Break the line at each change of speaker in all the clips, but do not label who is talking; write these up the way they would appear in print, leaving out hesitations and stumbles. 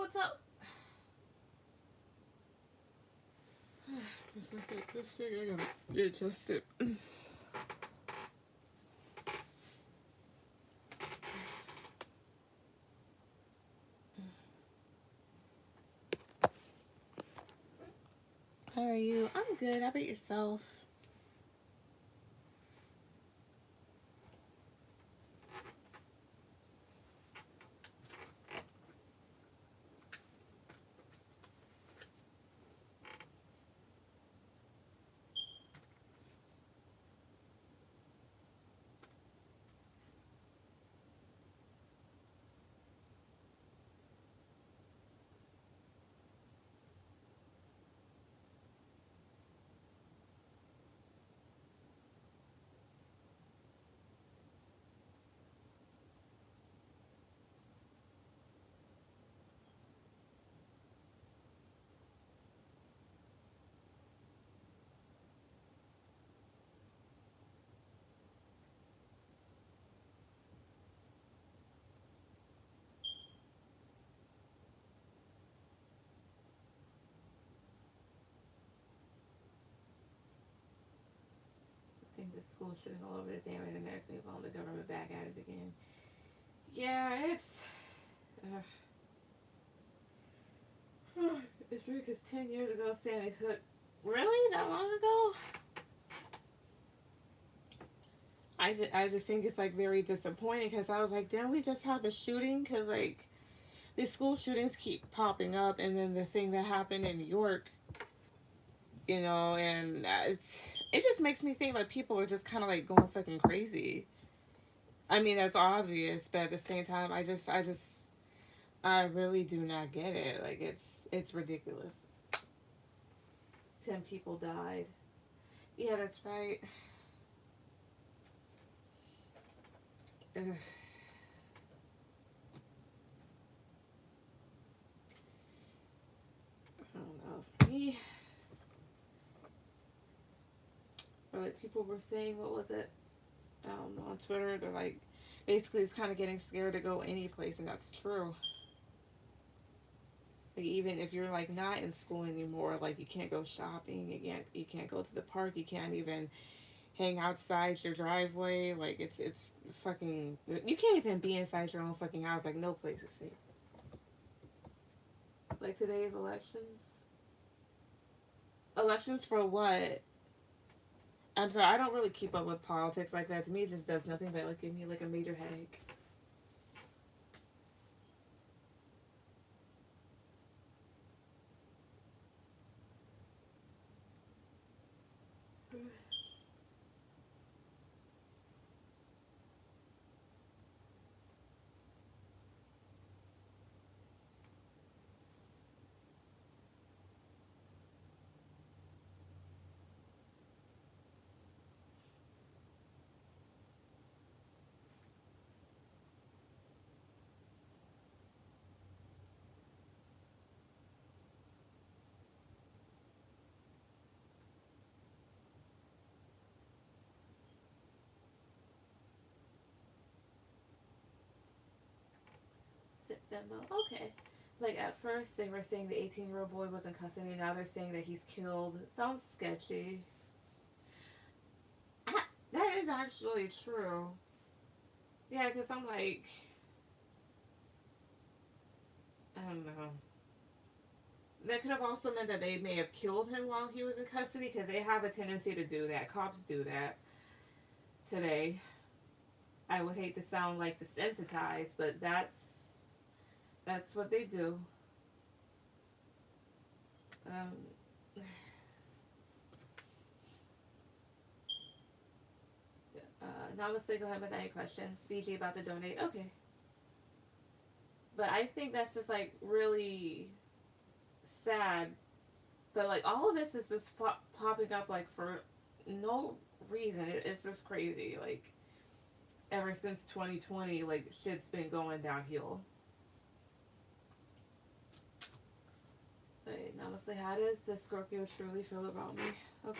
what's up? Just look at this thing. I gotta readjust it. How are you? I'm good. How about yourself? Seeing this school shooting all over the damn internet, so we the government back at it again. Yeah, it's it's weird because 10 years ago, Sandy Hook, really that long ago? I just think it's like very disappointing because I was like, didn't we just have a shooting? Because like these school shootings keep popping up, and then the thing that happened in New York, you know, and it just makes me think like people are just kind of like going fucking crazy. I mean, that's obvious, but at the same time, I really do not get it. Like it's ridiculous. 10 people died. Yeah, that's right. Ugh. I don't know. For me, or like people were saying, what was it? On Twitter, they're like, basically, it's kind of getting scared to go any place, and that's true. Like even if you're like not in school anymore, like you can't go shopping, you can't go to the park, you can't even hang outside your driveway. Like it's fucking, you can't even be inside your own fucking house. Like no place is safe. Like today's elections for what? I'm sorry, I don't really keep up with politics like that. To me, it just does nothing but like give me like a major headache. Venmo. Okay. Like at first they were saying the 18-year-old boy was in custody. Now they're saying that he's killed. Sounds sketchy. That is actually true. Yeah, because I'm like, I don't know. That could have also meant that they may have killed him while he was in custody because they have a tendency to do that. Cops do that today. I would hate to sound like desensitized, but that's what they do. Namaste, go ahead with any questions. VG about to donate. Okay. But I think that's just like really sad. But like all of this is just popping up like for no reason. It's just crazy. Like ever since 2020, like shit's been going downhill. Wait, Namaste, how does the Scorpio truly feel about me? Okay.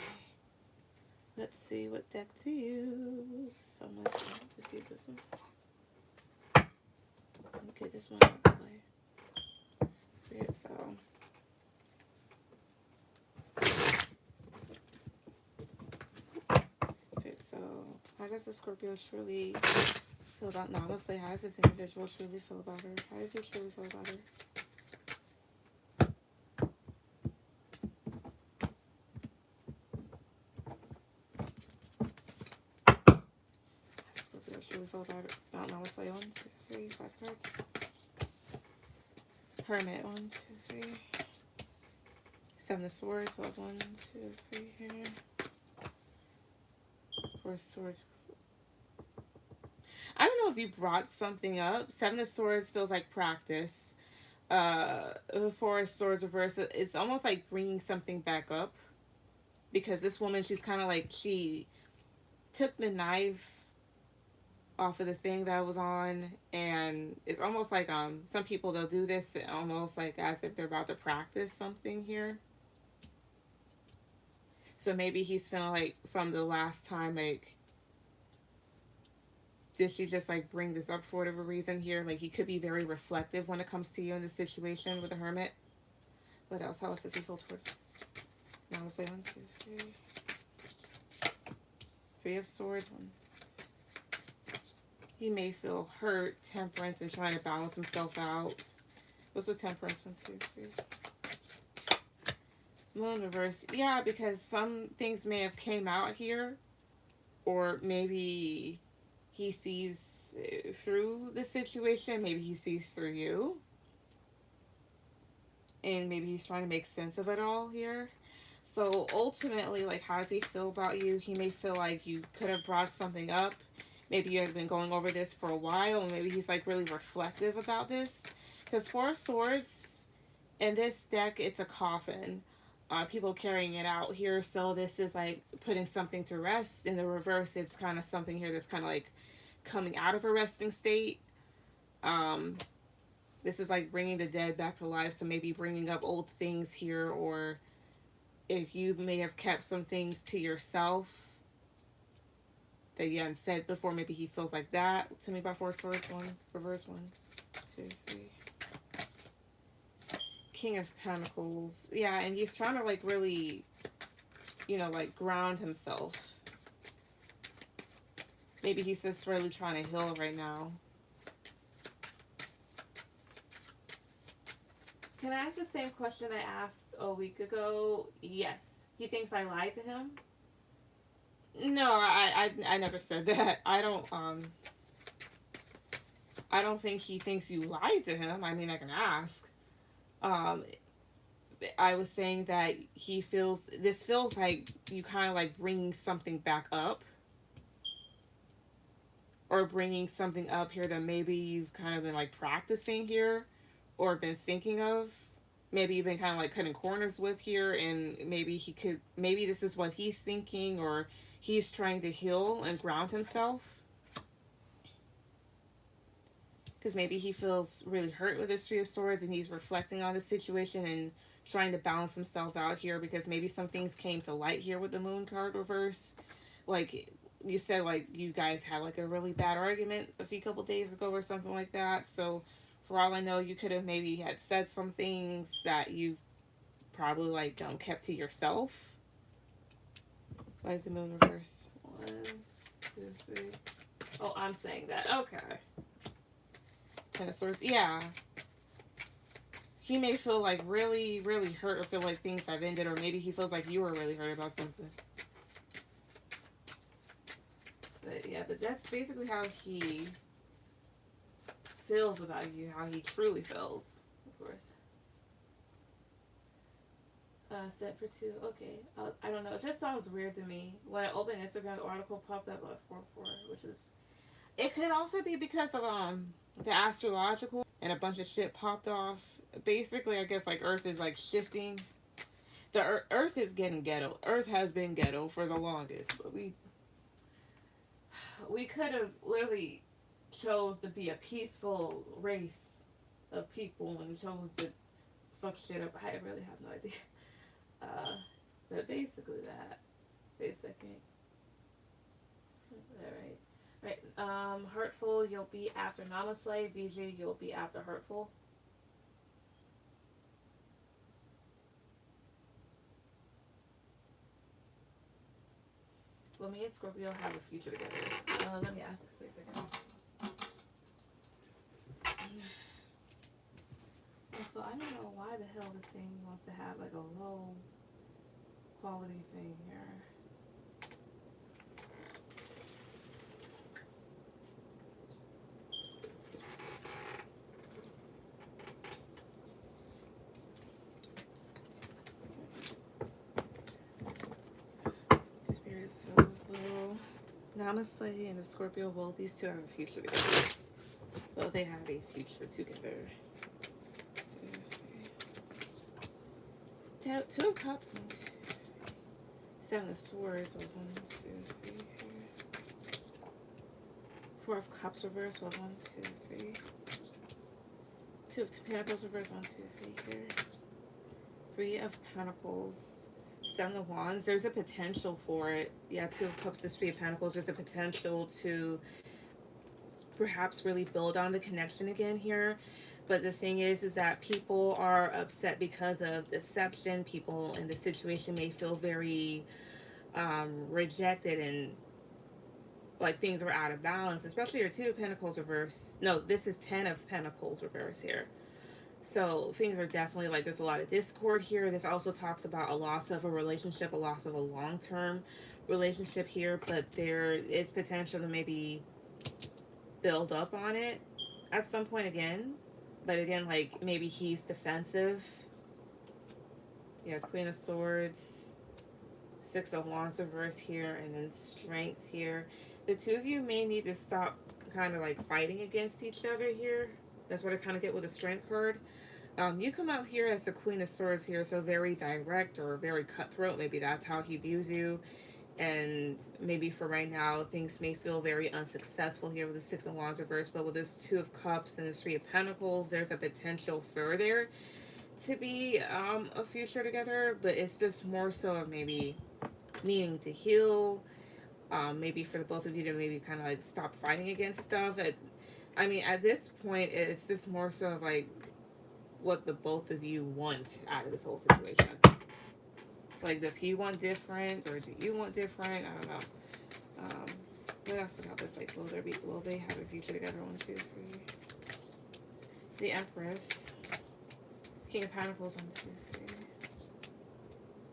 Let's see what deck to use. So much. Let's use this one. Okay, this one out of the way. does the Scorpio truly feel about Namaste? How does this individual truly feel about her? How does he truly feel about her? Scorpio truly feel about Namaste. 1, 2, 3, 5 cards. Hermit. 1, 2, 3. 7 of Swords. So that's 1, 2, 3 here. 4 of Swords. I don't know if you brought something up. 7 of Swords feels like practice. 4 of Swords reverse. It's almost like bringing something back up. Because this woman, she's kind of like, she took the knife off of the thing that was on, and it's almost like some people, they'll do this almost like as if they're about to practice something here. So maybe he's feeling like from the last time, like, did she just like bring this up for whatever reason here? Like, he could be very reflective when it comes to you in this situation with the Hermit. What else? How else does he feel towards? Now we'll say 1, 2, 3. 3 of Swords. 1. He may feel hurt, Temperance, and trying to balance himself out. What's with Temperance? 1, 2, 3. Moon reverse. Yeah, because some things may have came out here. Or maybe he sees through the situation. Maybe he sees through you. And maybe he's trying to make sense of it all here. So ultimately, like, how does he feel about you? He may feel like you could have brought something up. Maybe you have been going over this for a while, and maybe he's like really reflective about this. Because 4 of Swords in this deck, it's a coffin. People carrying it out here. So this is like putting something to rest. In the reverse, it's kind of something here that's kind of like coming out of a resting state. This is like bringing the dead back to life. So maybe bringing up old things here, or if you may have kept some things to yourself that you hadn't said before, maybe he feels like that. Tell me about 4 of Swords. 1, reverse. 1, 2, 3. King of Pentacles. Yeah, and he's trying to like really, you know, like ground himself. Maybe he's just really trying to heal right now. Can I ask the same question I asked a week ago? Yes. He thinks I lied to him? No, I never said that. I don't think he thinks you lied to him. I mean, I can ask. I was saying that this feels like you kind of like bringing something back up. Or bringing something up here that maybe you've kind of been like practicing here. Or been thinking of. Maybe you've been kind of like cutting corners with here. And maybe this is what he's thinking. Or he's trying to heal and ground himself. Because maybe he feels really hurt with his 3 of Swords, and he's reflecting on the situation and trying to balance himself out here, because maybe some things came to light here with the Moon card reverse. Like you said, like you guys had like a really bad argument a few couple days ago or something like that. So for all I know, you could have maybe had said some things that you probably like kept to yourself. Why is the Moon reverse? 1, 2, 3. Oh, I'm saying that. Okay. 10 of Swords. Yeah. He may feel like really, really hurt, or feel like things have ended, or maybe he feels like you were really hurt about something. But yeah, but that's basically how he feels about you, how he truly feels, of course. Set for 2. Okay. I don't know. It just sounds weird to me. When I opened Instagram, the article popped up at 4-4, which is... It could also be because of the astrological, and a bunch of shit popped off. Basically, I guess like Earth is like shifting. The Earth is getting ghetto. Earth has been ghetto for the longest, but we could have literally chose to be a peaceful race of people and chose to fuck shit up. I really have no idea. But basically that. Wait a second. Alright. Right. Hurtful, you'll be after Namaste. VJ, you'll be after Hurtful. Will me and Scorpio have a future together? Let me ask please again. So I don't know why the hell this thing wants to have like a low quality thing here. Spirit Soul Namaste and the Scorpio. Well, these two have a future together. Well, they have a future together. Two of Cups. 1, 2, 7 of Swords was 1, 2, 3 here. 4 of Cups reverse was 1, 2, 3. 2 of Pentacles reverse 1, 2, 3 here. 3 of Pentacles. 7 of Wands. There's a potential for it. Yeah, 2 of Cups to 3 of Pentacles. There's a potential to perhaps really build on the connection again here. But the thing is that people are upset because of deception. People in the situation may feel very rejected and like things are out of balance, especially your 2 of Pentacles reverse. No, this is 10 of Pentacles reverse here. So things are definitely like there's a lot of discord here. This also talks about a loss of a relationship, a loss of a long-term relationship here, but there is potential to maybe build up on it at some point again. But again, like maybe he's defensive. Yeah, Queen of Swords, 6 of Wands reverse here, and then Strength here. The two of you may need to stop kind of like fighting against each other here. That's what I kind of get with the Strength card. You come out here as the Queen of Swords here, so very direct or very cutthroat. Maybe that's how he views you. And maybe for right now, things may feel very unsuccessful here with the 6 of Wands reverse. But with this 2 of Cups and this 3 of Pentacles, there's a potential further to be a future together. But it's just more so of maybe needing to heal. Maybe for the both of you to maybe kind of like stop fighting against stuff. I mean, at this point, it's just more so of like what the both of you want out of this whole situation. Like, does he want different, or do you want different? I don't know. What else about this? Like, will they have a future together? 1, 2, 3. The Empress. King of Pentacles. 1, 2, 3.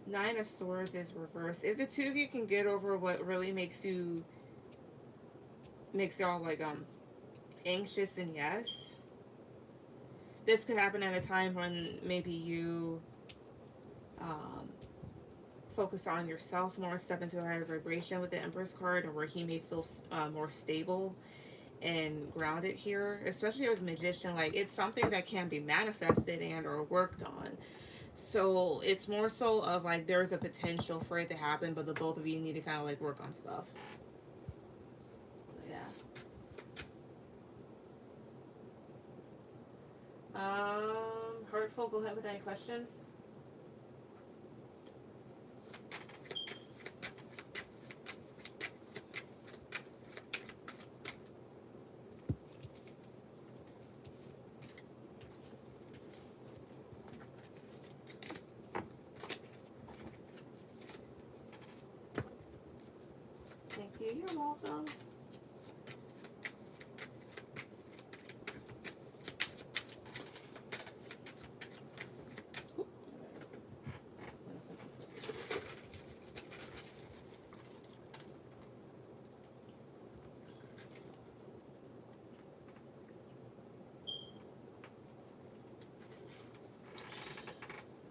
9 of Swords is reversed. If the two of you can get over what really makes y'all like anxious and yes, this could happen at a time when maybe you focus on yourself more, step into a higher vibration with the Empress card, or where he may feel more stable and grounded here, especially with Magician. Like, it's something that can be manifested and or worked on. So it's more so of like there's a potential for it to happen, but the both of you need to kind of like work on stuff. So yeah. Hurtful, go ahead with any questions. Thank you. You're welcome.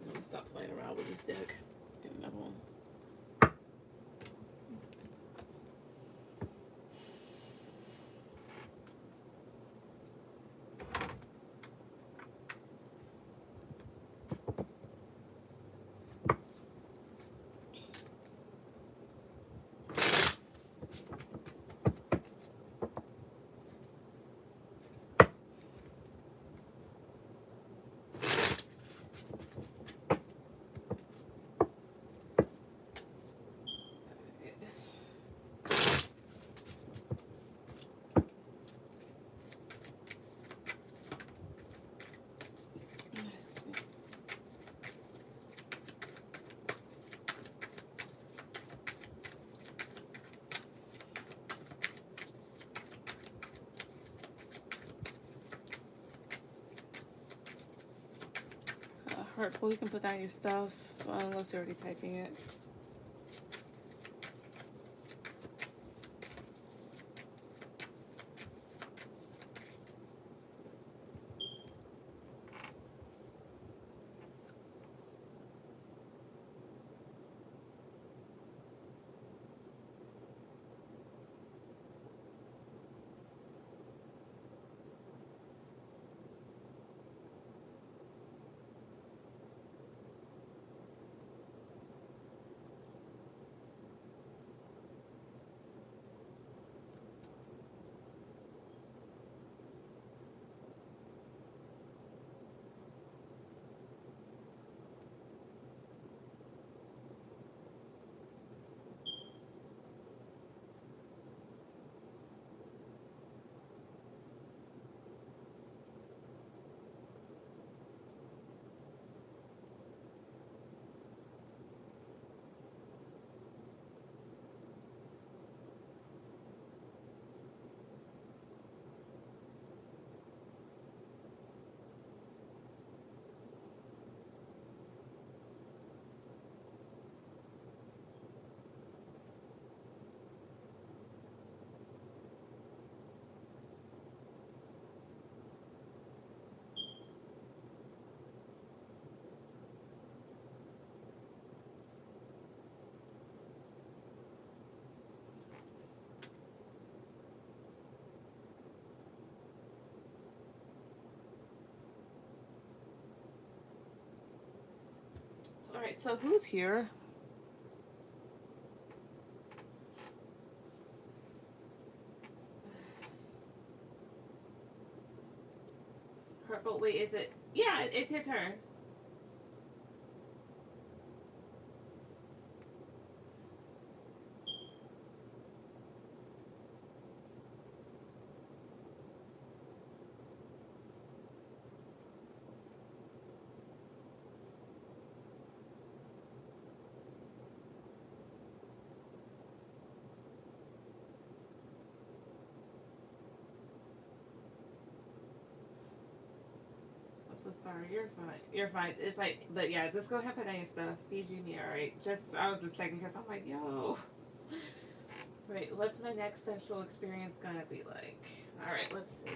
I'm gonna stop playing around with this deck. Get another one. Hurtful, you can put down your stuff, unless you're already typing it. Alright, so who's here? Hurtful, wait, is it? Yeah, it's your turn. So sorry, you're fine. You're fine. It's like, but yeah, just go ahead and put down your stuff. PG me, alright. I was just checking because I'm like, yo. Right, what's my next sexual experience gonna be like? Alright, let's see.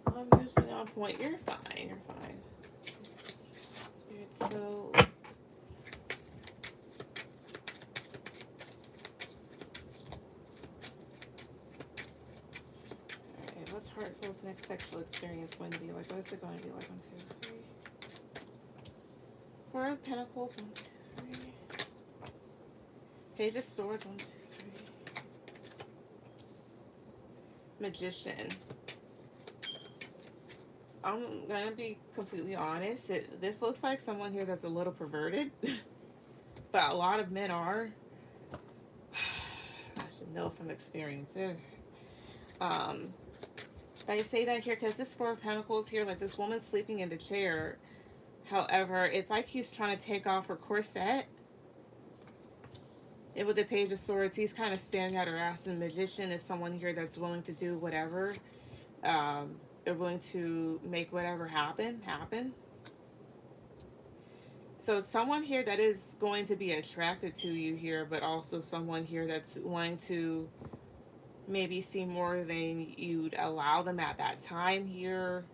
I'm usually on point. You're fine. You're fine. Spirit, so. What's Heartful's next sexual experience going to be like? What is it going to be like? 1, 2, 3. 4 of Pentacles. 1, 2, 3. Page of Swords. 1, 2, 3. Magician. I'm going to be completely honest. This looks like someone here that's a little perverted. But a lot of men are. I should know from experience. I say that here because this 4 of Pentacles here, like this woman's sleeping in the chair. However, it's like he's trying to take off her corset. And with the Page of Swords, he's kind of staring at her ass. And the Magician is someone here that's willing to do whatever. They're willing to make whatever happen. So it's someone here that is going to be attracted to you here, but also someone here that's wanting to maybe see more than you'd allow them at that time here,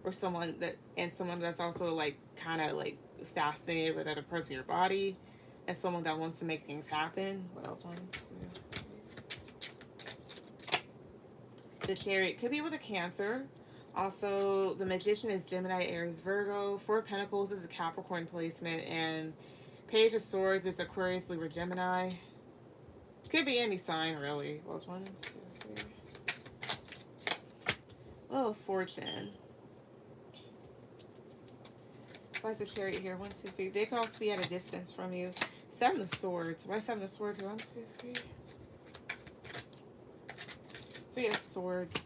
or someone that's also like kind of like fascinated with other parts of your body, and someone that wants to make things happen. What else? 1, 2. The Chariot could be with a Cancer. Also, the Magician is Gemini, Aries, Virgo. 4 of Pentacles is a Capricorn placement, and Page of Swords is Aquarius, Libra, Gemini. Could be any sign, really. What was 1, 2, 3? Oh, Fortune. Why is the Chariot here? 1, 2, 3. They could also be at a distance from you. 7 of Swords. Why 7 of Swords? 1, 2, 3. 3 of Swords.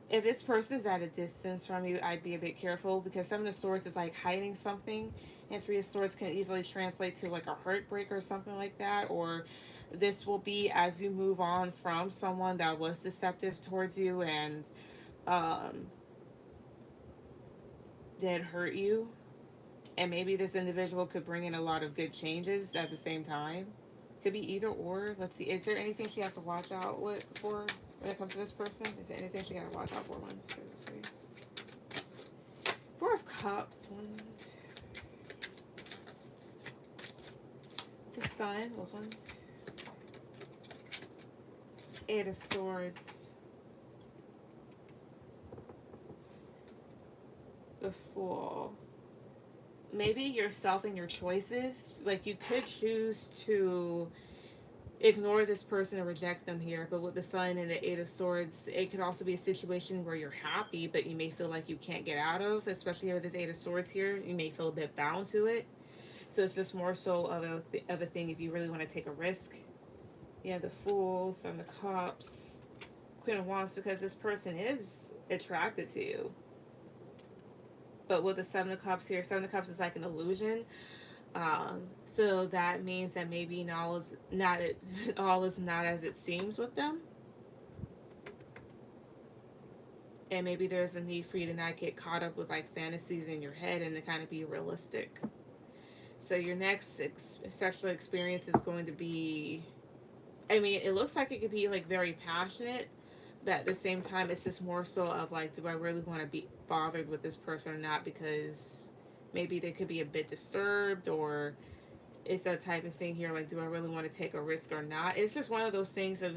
If this person's at a distance from you, I'd be a bit careful because 7 of Swords is like hiding something. And Three of Swords can easily translate to like a heartbreak or something like that. Or this will be as you move on from someone that was deceptive towards you and um, did hurt you. And maybe this individual could bring in a lot of good changes at the same time. Could be either or. Let's see. Is there anything she has to watch out with for when it comes to this person? Is there anything she got to watch out for? 1, 2, 3. Four of Cups. 1, 2. The Sun. Those ones. Eight of Swords. The Fool. Maybe yourself and your choices. Like, you could choose to ignore this person and reject them here, but with the Sun and the Eight of Swords, it could also be a situation where you're happy, but you may feel like you can't get out of, especially with this Eight of Swords here. You may feel a bit bound to it. So it's just more so of a thing if you really want to take a risk. Yeah, the Fool, Seven of Cups, Queen of Wands, because this person is attracted to you. But with the Seven of Cups here, Seven of Cups is like an illusion. So that means that maybe all is not as it seems with them. And maybe there's a need for you to not get caught up with like fantasies in your head and to kind of be realistic. So your next sexual experience is going to be, I mean, it looks like it could be like very passionate, but at the same time, it's just more so of like, do I really want to be bothered with this person or not? Because maybe they could be a bit disturbed, or it's that type of thing here. Like, do I really want to take a risk or not? It's just one of those things of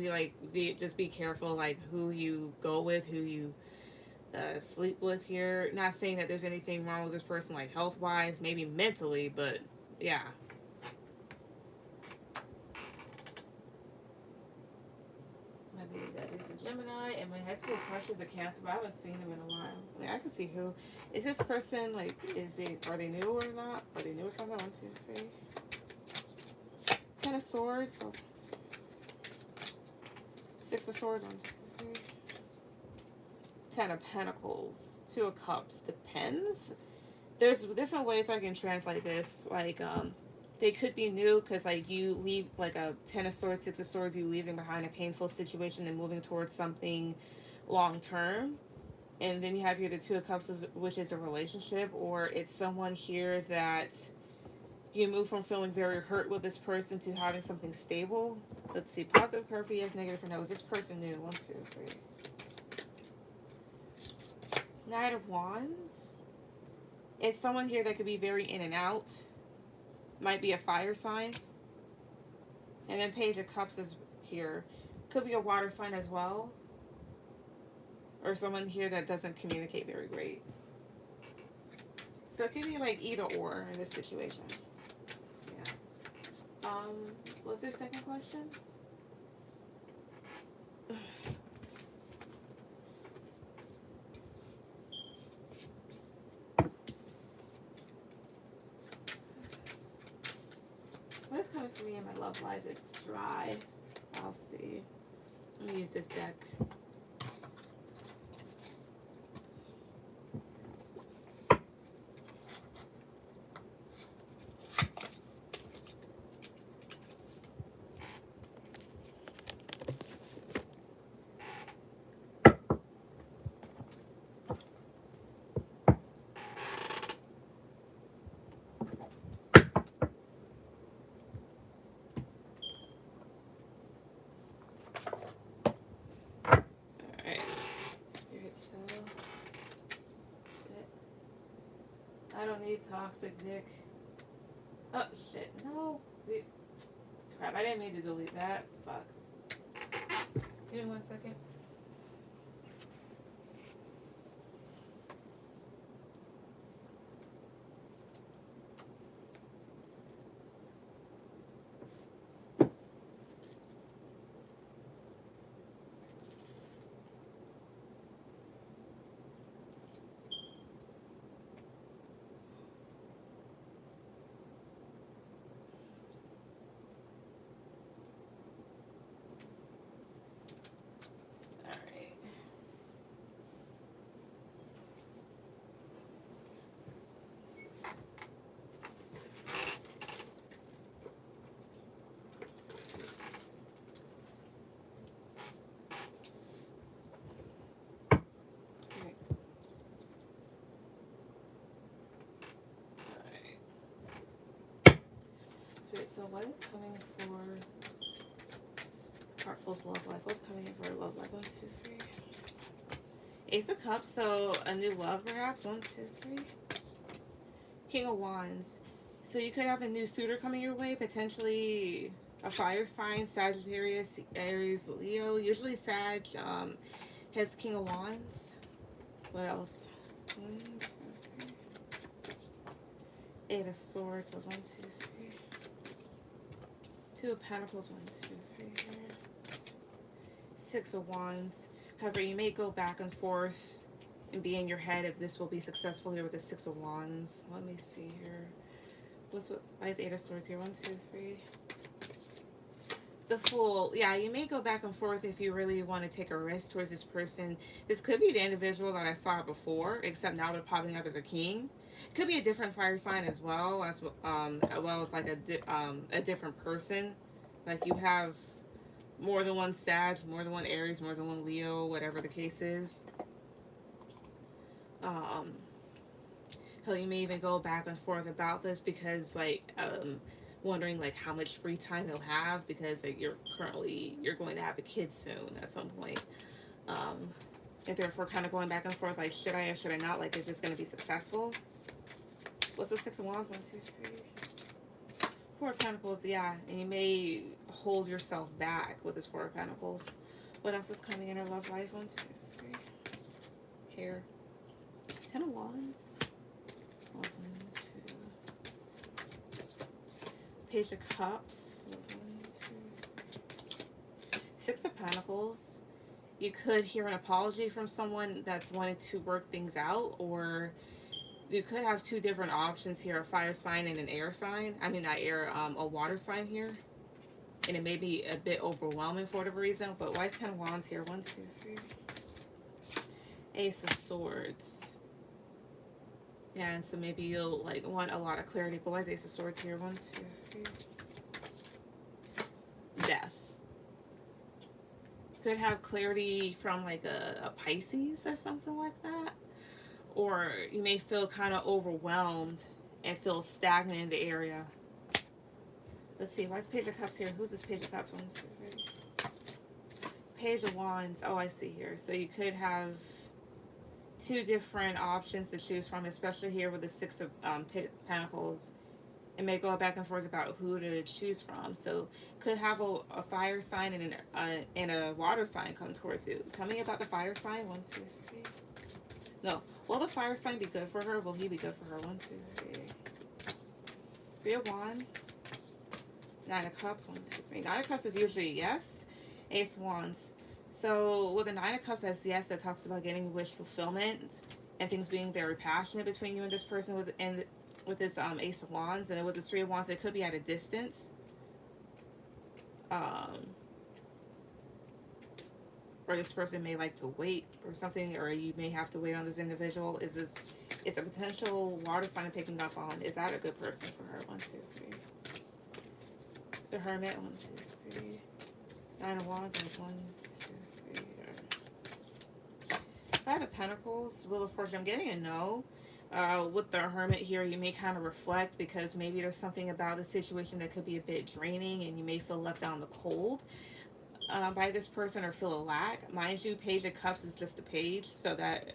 just be careful, like who you go with, who you sleep with here. Not saying that there's anything wrong with this person, like health wise, maybe mentally, but yeah. That is a Gemini, and my high school crush is a Cancer, but I haven't seen them in a while. I mean, I can see who. Is this person, like, are they new or not? Are they new or something? 1, 2, 3. 10 of Swords. 6 of Swords. 1, 2, 3. 10 of Pentacles. 2 of Cups. Depends. There's different ways I can translate this. Like, they could be new because, like, you leave, like, a 10 of Swords, 6 of Swords, you leaving behind a painful situation and moving towards something long-term. And then you have here the 2 of Cups, which is a relationship, or it's someone here that you move from feeling very hurt with this person to having something stable. Let's see. Positive card for yes, negative for no. Is this person new? 1, 2, 3. Knight of Wands. It's someone here that could be very in and out. Might be a fire sign. And then Page of Cups is here. Could be a water sign as well. Or someone here that doesn't communicate very great. So it could be like either or in this situation. So yeah. What's their second question? What's coming for me in my love life? It's dry. I'll see. Let me use this deck. I don't need toxic dick. Oh, shit. No. Crap, I didn't mean to delete that. Fuck. Give me 1 second. what is coming for Heartful's love life? What's coming in for her love life? 1, 2, 3. Ace of Cups, so a new love perhaps. 1, 2, 3. King of Wands. So you could have a new suitor coming your way, potentially a fire sign, Sagittarius, Aries, Leo. Usually Sag heads King of Wands. What else? 1, 2, 3. 8 of Swords was 1, 2, 3. 2 of Pentacles, 1, 2, 3 here. 6 of Wands. However, you may go back and forth and be in your head if this will be successful here with the 6 of Wands. Let me see here. Why is 8 of Swords here? 1, 2, 3. The Fool. Yeah, you may go back and forth if you really want to take a risk towards this person. This could be the individual that I saw before, except now they're popping up as a king. Could be a different fire sign as well as like a different person. Like you have more than one Sag, more than one Aries, more than one Leo, whatever the case is. Hell, you may even go back and forth about this because like wondering like how much free time you'll have because like you're going to have a kid soon at some point. And therefore kind of going back and forth like should I or should I not, like is this going to be successful? What's with 6 of Wands? 1, 2, 3. 4 of Pentacles, yeah, and you may hold yourself back with this 4 of Pentacles. What else is coming in her love life? 1, 2, 3. Here. 10 of Wands. 1, 2. Page of Cups. 1, 2. 6 of Pentacles. You could hear an apology from someone that's wanting to work things out, or you could have 2 different options here, a fire sign and an air sign. I mean, not air, a water sign here. And it may be a bit overwhelming for whatever reason, but why is 10 of Wands here? 1, 2, 3. Ace of Swords. Yeah, and so maybe you'll like want a lot of clarity, but why is Ace of Swords here? 1, 2, 3. Death. Could have clarity from like a Pisces or something like that. Or you may feel kind of overwhelmed and feel stagnant in the area. Let's see, why is Page of Cups here? Who's this Page of Cups? 1, 2, 3. Page of Wands. Oh, I see here. So you could have 2 different options to choose from, especially here with the 6 of Pentacles. It may go back and forth about who to choose from. So could have a fire sign and a water sign come towards you. Tell me about the fire sign. 1, 2, 3. No. Will the fire sign be good for her? Will he be good for her? 1, 2, 3. 3 of Wands. 9 of Cups. 1, 2, 3. 9 of Cups is usually a yes. Ace of Wands. So with the 9 of Cups as yes, that talks about getting wish fulfillment and things being very passionate between you and this person with this Ace of Wands. And then with the 3 of Wands, it could be at a distance. Or this person may like to wait or something, or you may have to wait on this individual. Is a potential water sign I'm picking up on? Is that a good person for her? 1, 2, 3. The Hermit. 1, 2, 3. 9 of Wands. 1, 2, 3. 5 of Pentacles. Wheel of Fortune. I'm getting a no. With the Hermit here, you may kind of reflect because maybe there's something about the situation that could be a bit draining and you may feel left out in the cold by this person or feel a lack. Mind you, Page of Cups is just a page, so that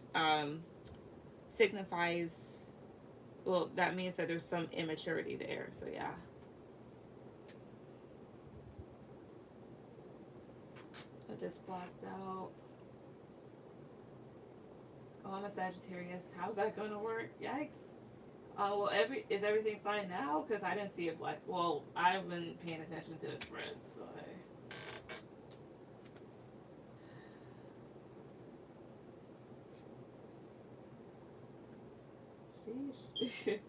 signifies, well, that means that there's some immaturity there, so yeah. I just blocked out. Oh, I'm a Sagittarius. How's that gonna work? Yikes. Well, is everything fine now? Because I didn't see it black. Well, I've been paying attention to the spread, so Sheesh.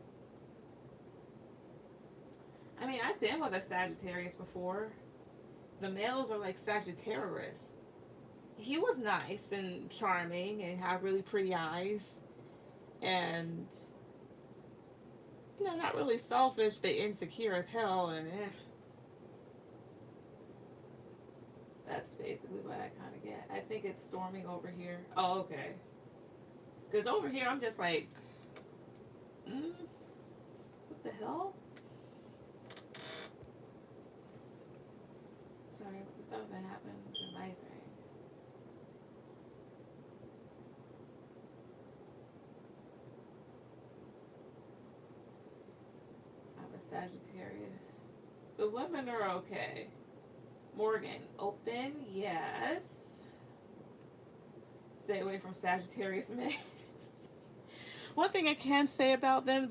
I mean, I've been with a Sagittarius before. The males are like Sagittarius. He was nice and charming and had really pretty eyes. And, you know, not really selfish, but insecure as hell. And that's basically what I kind of get. I think it's storming over here. Oh, okay. Because over here, I'm just like, what the hell? sorry, something happened to my thing. I'm a Sagittarius. The women are okay. Morgan, open, yes. Stay away from Sagittarius men. One thing I can say about them,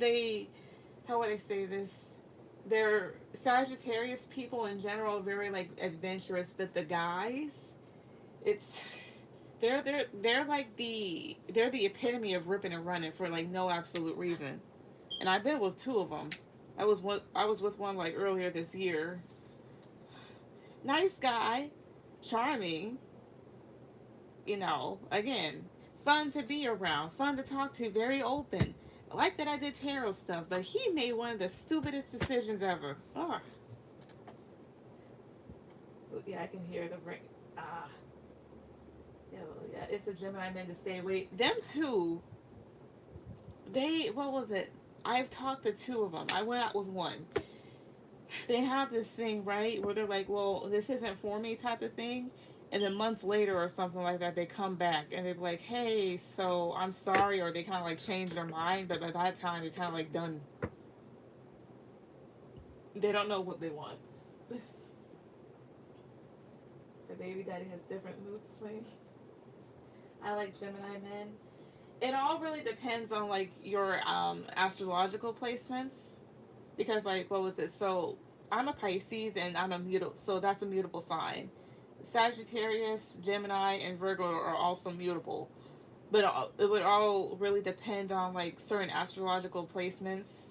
how would I say this? They're Sagittarius people in general, very like adventurous, but the guys, it's they're like they're the epitome of ripping and running for like no absolute reason. And I've been with two of them. I was with one like earlier this year. Nice guy, charming, again, fun to be around, fun to talk to, very open. I like that I did tarot stuff, but he made one of the stupidest decisions ever. Oh, yeah, I can hear the ring. Ah, yeah, it's a Gemini man to stay away. Them two, what was it? I've talked to two of them. I went out with one. They have this thing, right, where they're like, well, this isn't for me type of thing. And then months later or something like that, they come back and they're like, hey, so I'm sorry. Or they kind of like change their mind. But by that time, they're kind of like done. They don't know what they want. The baby daddy has different mood swings. I like Gemini men. It all really depends on like your astrological placements. Because like, what was it? So I'm a Pisces and I'm a mutable. So that's a mutable sign. Sagittarius, Gemini, and Virgo are also mutable. But it would all really depend on like certain astrological placements.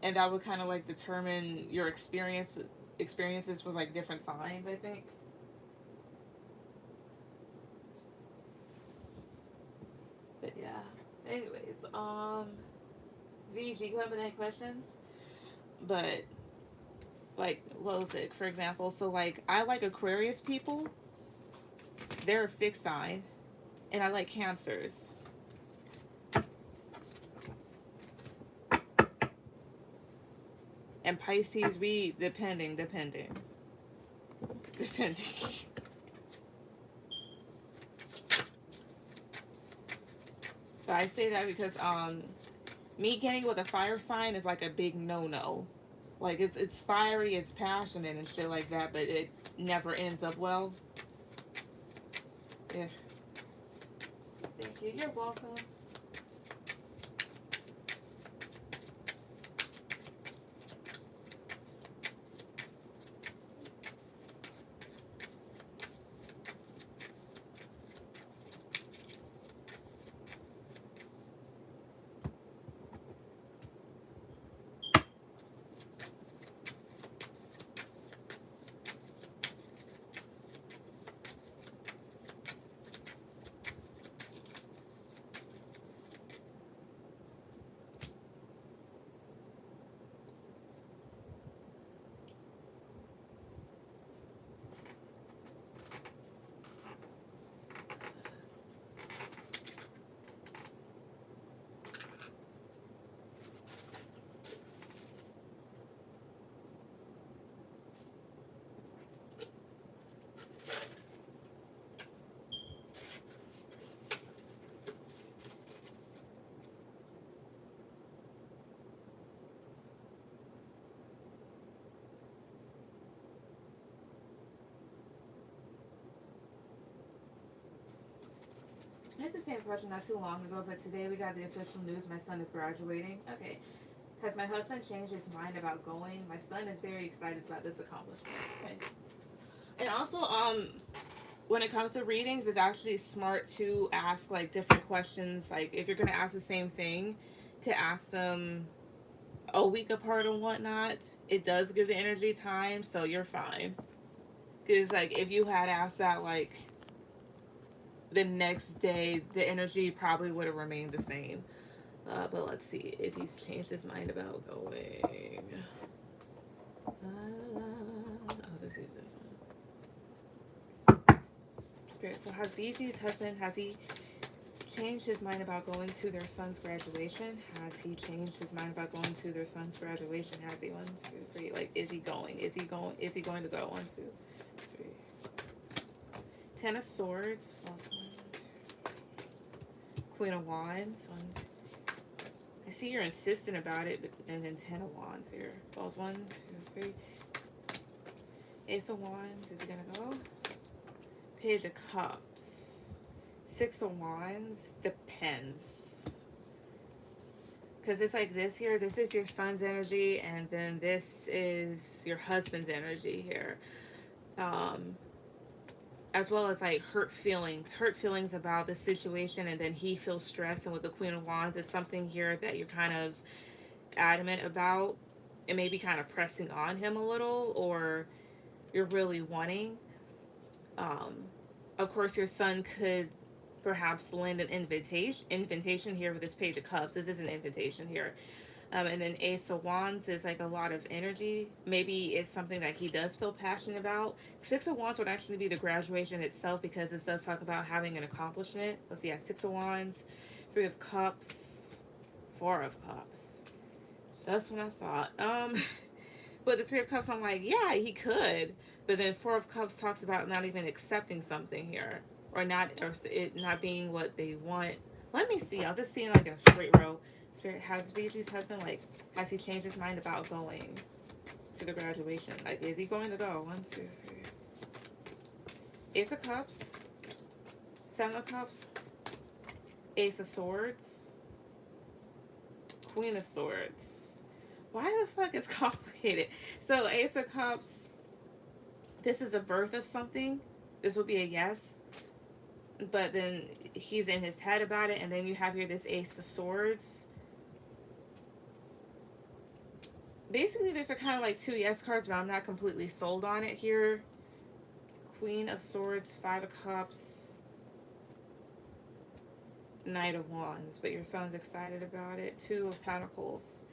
And that would kind of like determine your experiences with like different signs, I think. But yeah. Anyways, VG, you have any questions? But like, what was it? For example, so like I like Aquarius people. They're a fixed sign, and I like Cancers. And Pisces, we depending. But I say that because me getting with a fire sign is like a big no. Like it's fiery, it's passionate and shit like that, but it never ends up well. Yeah. Thank you. You're welcome. It's the same question not too long ago, but today we got the official news my son is graduating. Okay. Has my husband changed his mind about going? My son is very excited about this accomplishment. Okay. And also, when it comes to readings, it's actually smart to ask like different questions. Like if you're gonna ask the same thing, to ask them a week apart and whatnot. It does give the energy time, so you're fine. Because like if you had asked that like the next day, the energy probably would have remained the same. But let's see if he's changed his mind about going. I'll just use this one. Spirit. So has VG's husband, has he changed his mind about going to their son's graduation? Has he changed his mind about going to their son's graduation? Has he? 1, 2, 3. Like, is he going? Is he going to go? 1, 2, 3. Ten of Swords. False one. Queen of Wands. I see you're insistent about it, but and then Ten of Wands here. False 1, 2, 3. Ace of Wands. Is it gonna go? Page of Cups. Six of Wands. Depends. Because it's like this here. This is your son's energy, and then this is your husband's energy here. As well as like hurt feelings about the situation, and then he feels stressed. And with the Queen of Wands, it's something here that you're kind of adamant about, and maybe kind of pressing on him a little, or you're really wanting. Of course, your son could perhaps lend an invitation here with this Page of Cups. This is an invitation here. And then Ace of Wands is like a lot of energy. Maybe it's something that he does feel passionate about. Six of Wands would actually be the graduation itself, because this does talk about having an accomplishment. Let's see, yeah, Six of Wands, Three of Cups, Four of Cups. So that's what I thought. But the Three of Cups, I'm like, yeah, he could. But then Four of Cups talks about not even accepting something here, or it not being what they want. Let me see. I'll just see like in a straight row. Spirit, has VG's husband, like, has he changed his mind about going to the graduation? Like, is he going to go? 1, 2, 3. Ace of Cups. Seven of Cups. Ace of Swords. Queen of Swords. Why the fuck is complicated? So, Ace of Cups, this is a birth of something. This would be a yes. But then he's in his head about it. And then you have here this Ace of Swords. Basically, there's a kind of like two yes cards, but I'm not completely sold on it here. Queen of Swords, Five of Cups, Knight of Wands, but your son's excited about it. Two of Pentacles.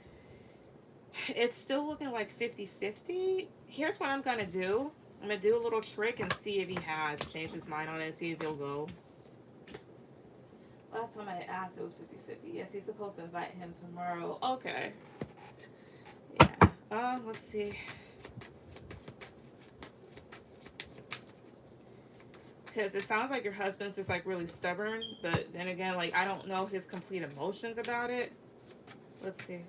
It's still looking like 50-50. Here's what I'm going to do. I'm going to do a little trick and see if he has changed his mind on it and see if he'll go. Last time I asked, it was 50-50. Yes, he's supposed to invite him tomorrow. Okay. Let's see. Because it sounds like your husband's just like really stubborn, but then again, like, I don't know his complete emotions about it. Let's see.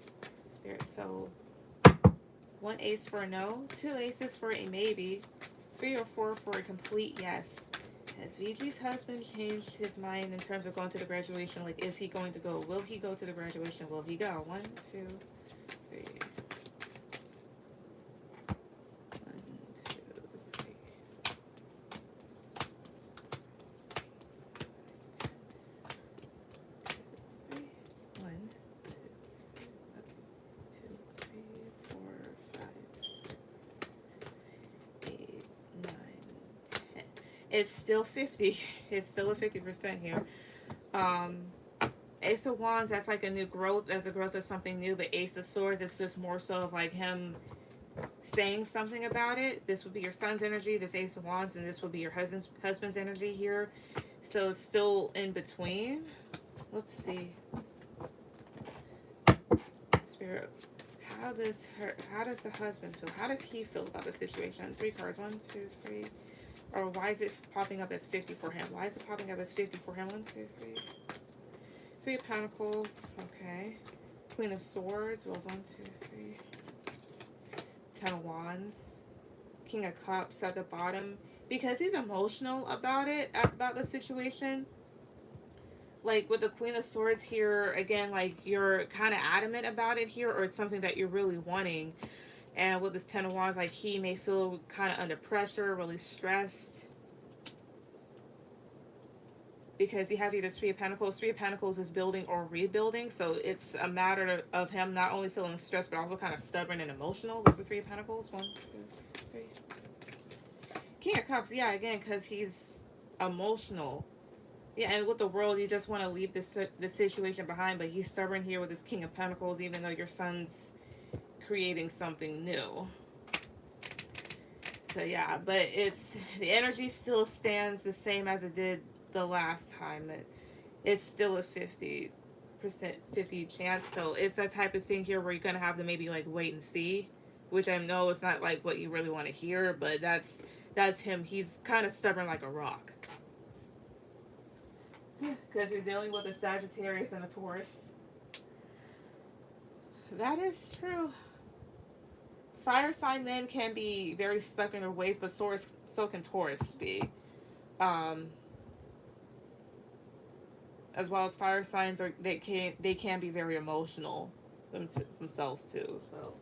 Spirit, so 1 ace for a no, 2 aces for a maybe, 3 or 4 for a complete yes. Has VG's husband changed his mind in terms of going to the graduation? Like, is he going to go? Will he go to the graduation? Will he go? 1, 2, 3. 1, 2, 3, 4, 5, 6, 8, 9, 10. It's still 50. It's still a 50% here. Ace of Wands, that's like a new growth. That's a growth of something new. But Ace of Swords, it's just more so of like him saying something about it. This would be your son's energy, this Ace of Wands, and this would be your husband's energy here. So it's still in between. Let's see. Spirit, how does the husband feel? How does he feel about the situation? 3 cards. 1, 2, 3. Or why is it popping up as 50 for him? Why is it popping up as 50 for him? 1, 2, 3. 3 of Pentacles. Okay. Queen of Swords. Well, 1, 2, 3. 10 of Wands. King of Cups at the bottom. Because he's emotional about it, about the situation. Like with the Queen of Swords here, again, like you're kind of adamant about it here, or it's something that you're really wanting. And with this 10 of Wands, like he may feel kind of under pressure, really stressed. Because you have either 3 of Pentacles. 3 of Pentacles is building or rebuilding. So it's a matter of him not only feeling stressed, but also kind of stubborn and emotional. Those are 3 of Pentacles. 1, 2, 3. King of Cups, yeah, again, because he's emotional. Yeah, and with the World, you just want to leave this situation behind, but he's stubborn here with this King of Pentacles, even though your son's creating something new. So yeah, but the energy still stands the same as it did the last time. It's still a 50 chance. So it's that type of thing here where you're gonna have to maybe like wait and see which I know is not like what you really want to hear, but that's him. He's kind of stubborn like a rock. Because you're dealing with a Sagittarius and a Taurus. That is true. Fire sign men can be very stuck in their ways, but so can Taurus be. Um, as well as fire signs are they can be very emotional themselves too. So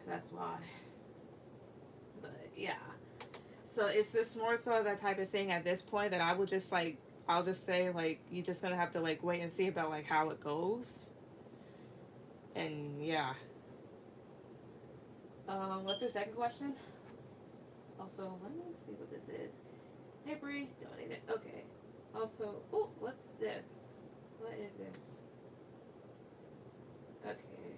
that's why. But yeah. So it's just more so that type of thing at this point that I would just like I'll just say like you just gonna have to like wait and see about like how it goes. And yeah. What's your second question? Also, let me see what this is. Hey Bree, donated. Okay. Also, oh, what's this? What is this? Okay.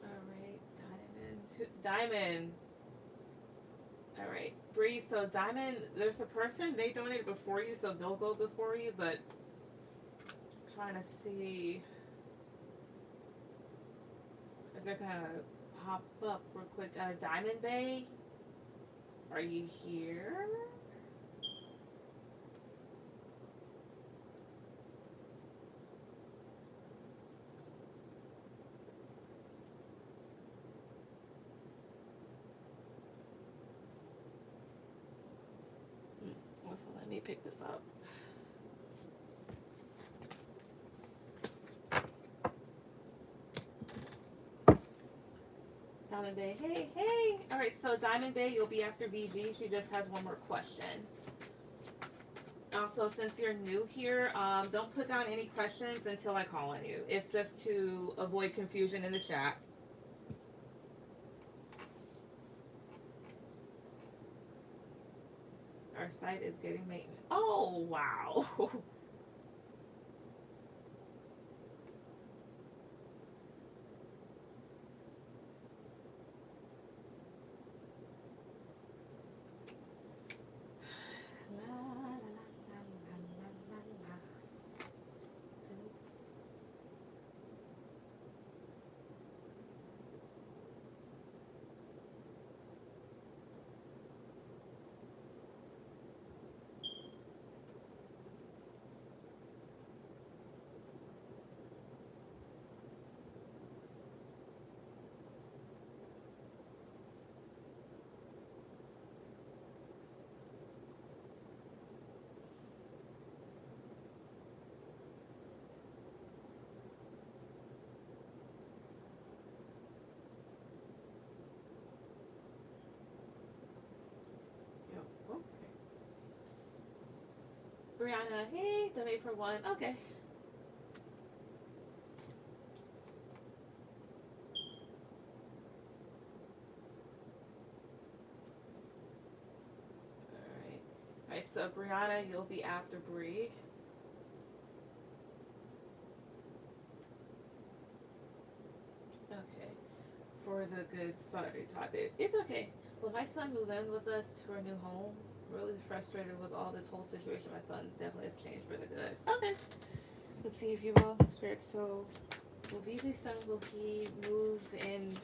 Alright, Diamond. Alright, Bree, so Diamond, there's a person, they donated before you, so they'll go before you, but I'm trying to see if they're gonna pop up real quick. Diamond Bay, are you here? So let me pick this up. Diamond Bay, hey. All right, so Diamond Bay, you'll be after VG. She just has one more question. Also, since you're new here, don't put down any questions until I call on you. It's just to avoid confusion in the chat. Our site is getting maintenance. Oh, wow. Brianna, hey, donate for one. Okay. Alright, so Brianna, you'll be after Bree. Okay. For the good Saturday topic. It's okay. Will my son move in with us to our new home? Really frustrated with all this whole situation. My son definitely has changed for the good. Okay. Let's see if you will. Spirit, so will VJ's son, will he move in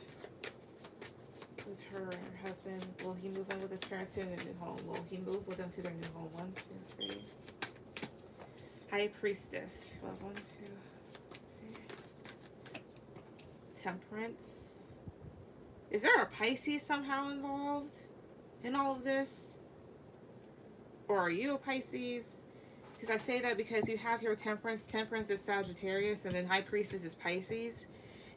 with her and her husband? Will he move in with his parents to their new home? Will he move with them to their new home? 1, 2, 3. High Priestess. Well, 1, 2, 3. Temperance. Is there a Pisces somehow involved in all of this? Or are you a Pisces? Because I say that because you have your Temperance. Temperance is Sagittarius, and then High Priestess is Pisces.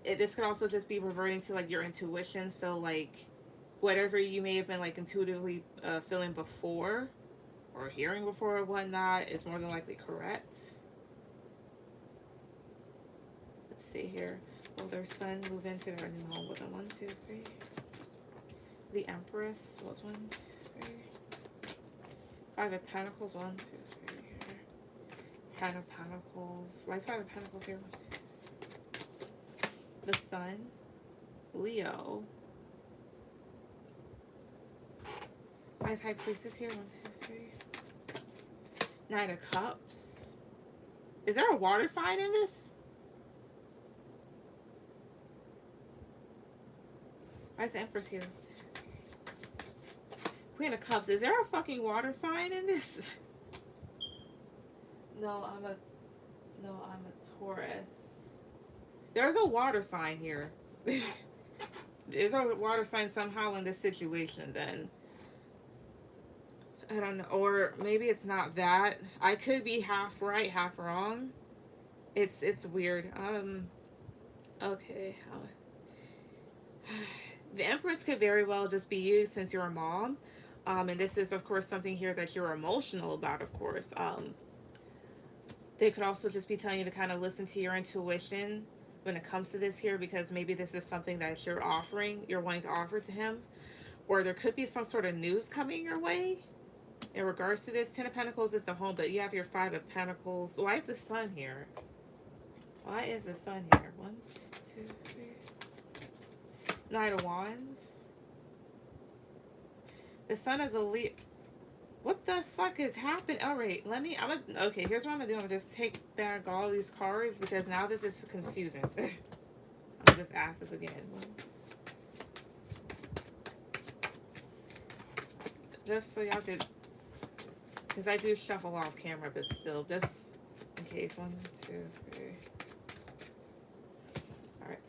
This could also just be reverting to like your intuition. So like whatever you may have been like intuitively feeling before or hearing before or whatnot is more than likely correct. Let's see here. Will their son move into their new home with them? 1, 2, 3. The Empress was 1, 2, 3. 5 of Pentacles, 1, 2, 3 here. 10 of Pentacles. Why is 5 of Pentacles here? 1, 2. The Sun. Leo. Why is High Priestess here? 1, 2, 3. 9 of Cups. Is there a water sign in this? Why is the Empress here? Queen of Cups. Is there a fucking water sign in this? No, I'm a Taurus. There's a water sign here. There's a water sign somehow in this situation then. I don't know. Or maybe it's not that. I could be half right, half wrong. It's weird. Okay. The Empress could very well just be you since you're a mom. And this is of course something here that you're emotional about, of course. They could also just be telling you to kind of listen to your intuition when it comes to this here, because maybe this is something that you're wanting to offer to him. Or there could be some sort of news coming your way in regards to this. 10 of Pentacles is the home, but you have your 5 of Pentacles. Why is the Sun here? Why is the Sun here? 1, 2, 3. Knight of Wands. The Sun is a Leo. What the fuck is happening? All right, okay, here's what I'm gonna do. I'm gonna just take back all these cards because now this is confusing. I'm gonna just ask this again. Just so y'all could, because I do shuffle off camera, but still, just in case. 1, 2, 3. All right.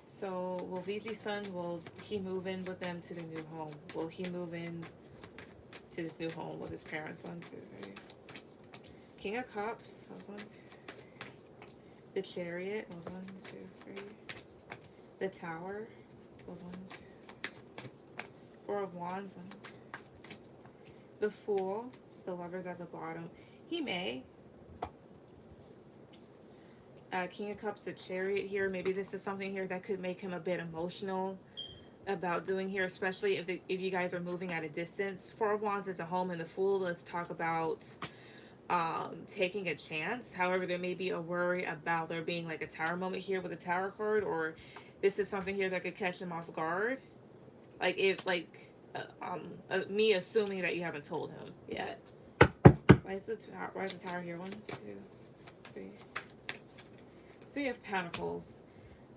So will VG Sun, will he move in with them to the new home? Will he move in to this new home with his parents? 1, 2, 3. King of Cups. That was 1, 2, 3. The Chariot was 1, 2, 3. The Tower was 1, 2. 4 of Wands. 1, 2. The Fool. The Lovers at the bottom. He may. King of Cups. The Chariot here. Maybe this is something here that could make him a bit emotional about doing here, especially if you guys are moving at a distance. 4 of Wands is a home, and the Fool, let's talk about taking a chance. However, there may be a worry about there being like a Tower moment here with a Tower card, or this is something here that could catch him off guard, like if me assuming that you haven't told him yet. Why is the Tower here? 1, 2, 3. 3 of Pentacles.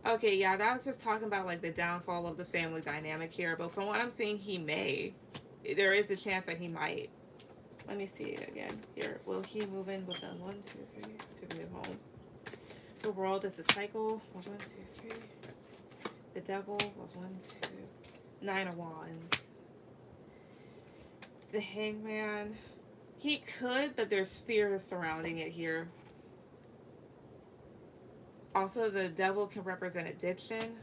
Okay, yeah, that was just talking about like the downfall of the family dynamic here. But from what I'm seeing, there is a chance that he might. Let me see it again here. Will he move in with them? 1, 2, 3 to the new home. The World is a cycle. 1, 2, 3. The Devil was 1, 2. 9 of Wands. The Hangman. He could, but there's fear surrounding it here. Also, the Devil can represent addiction,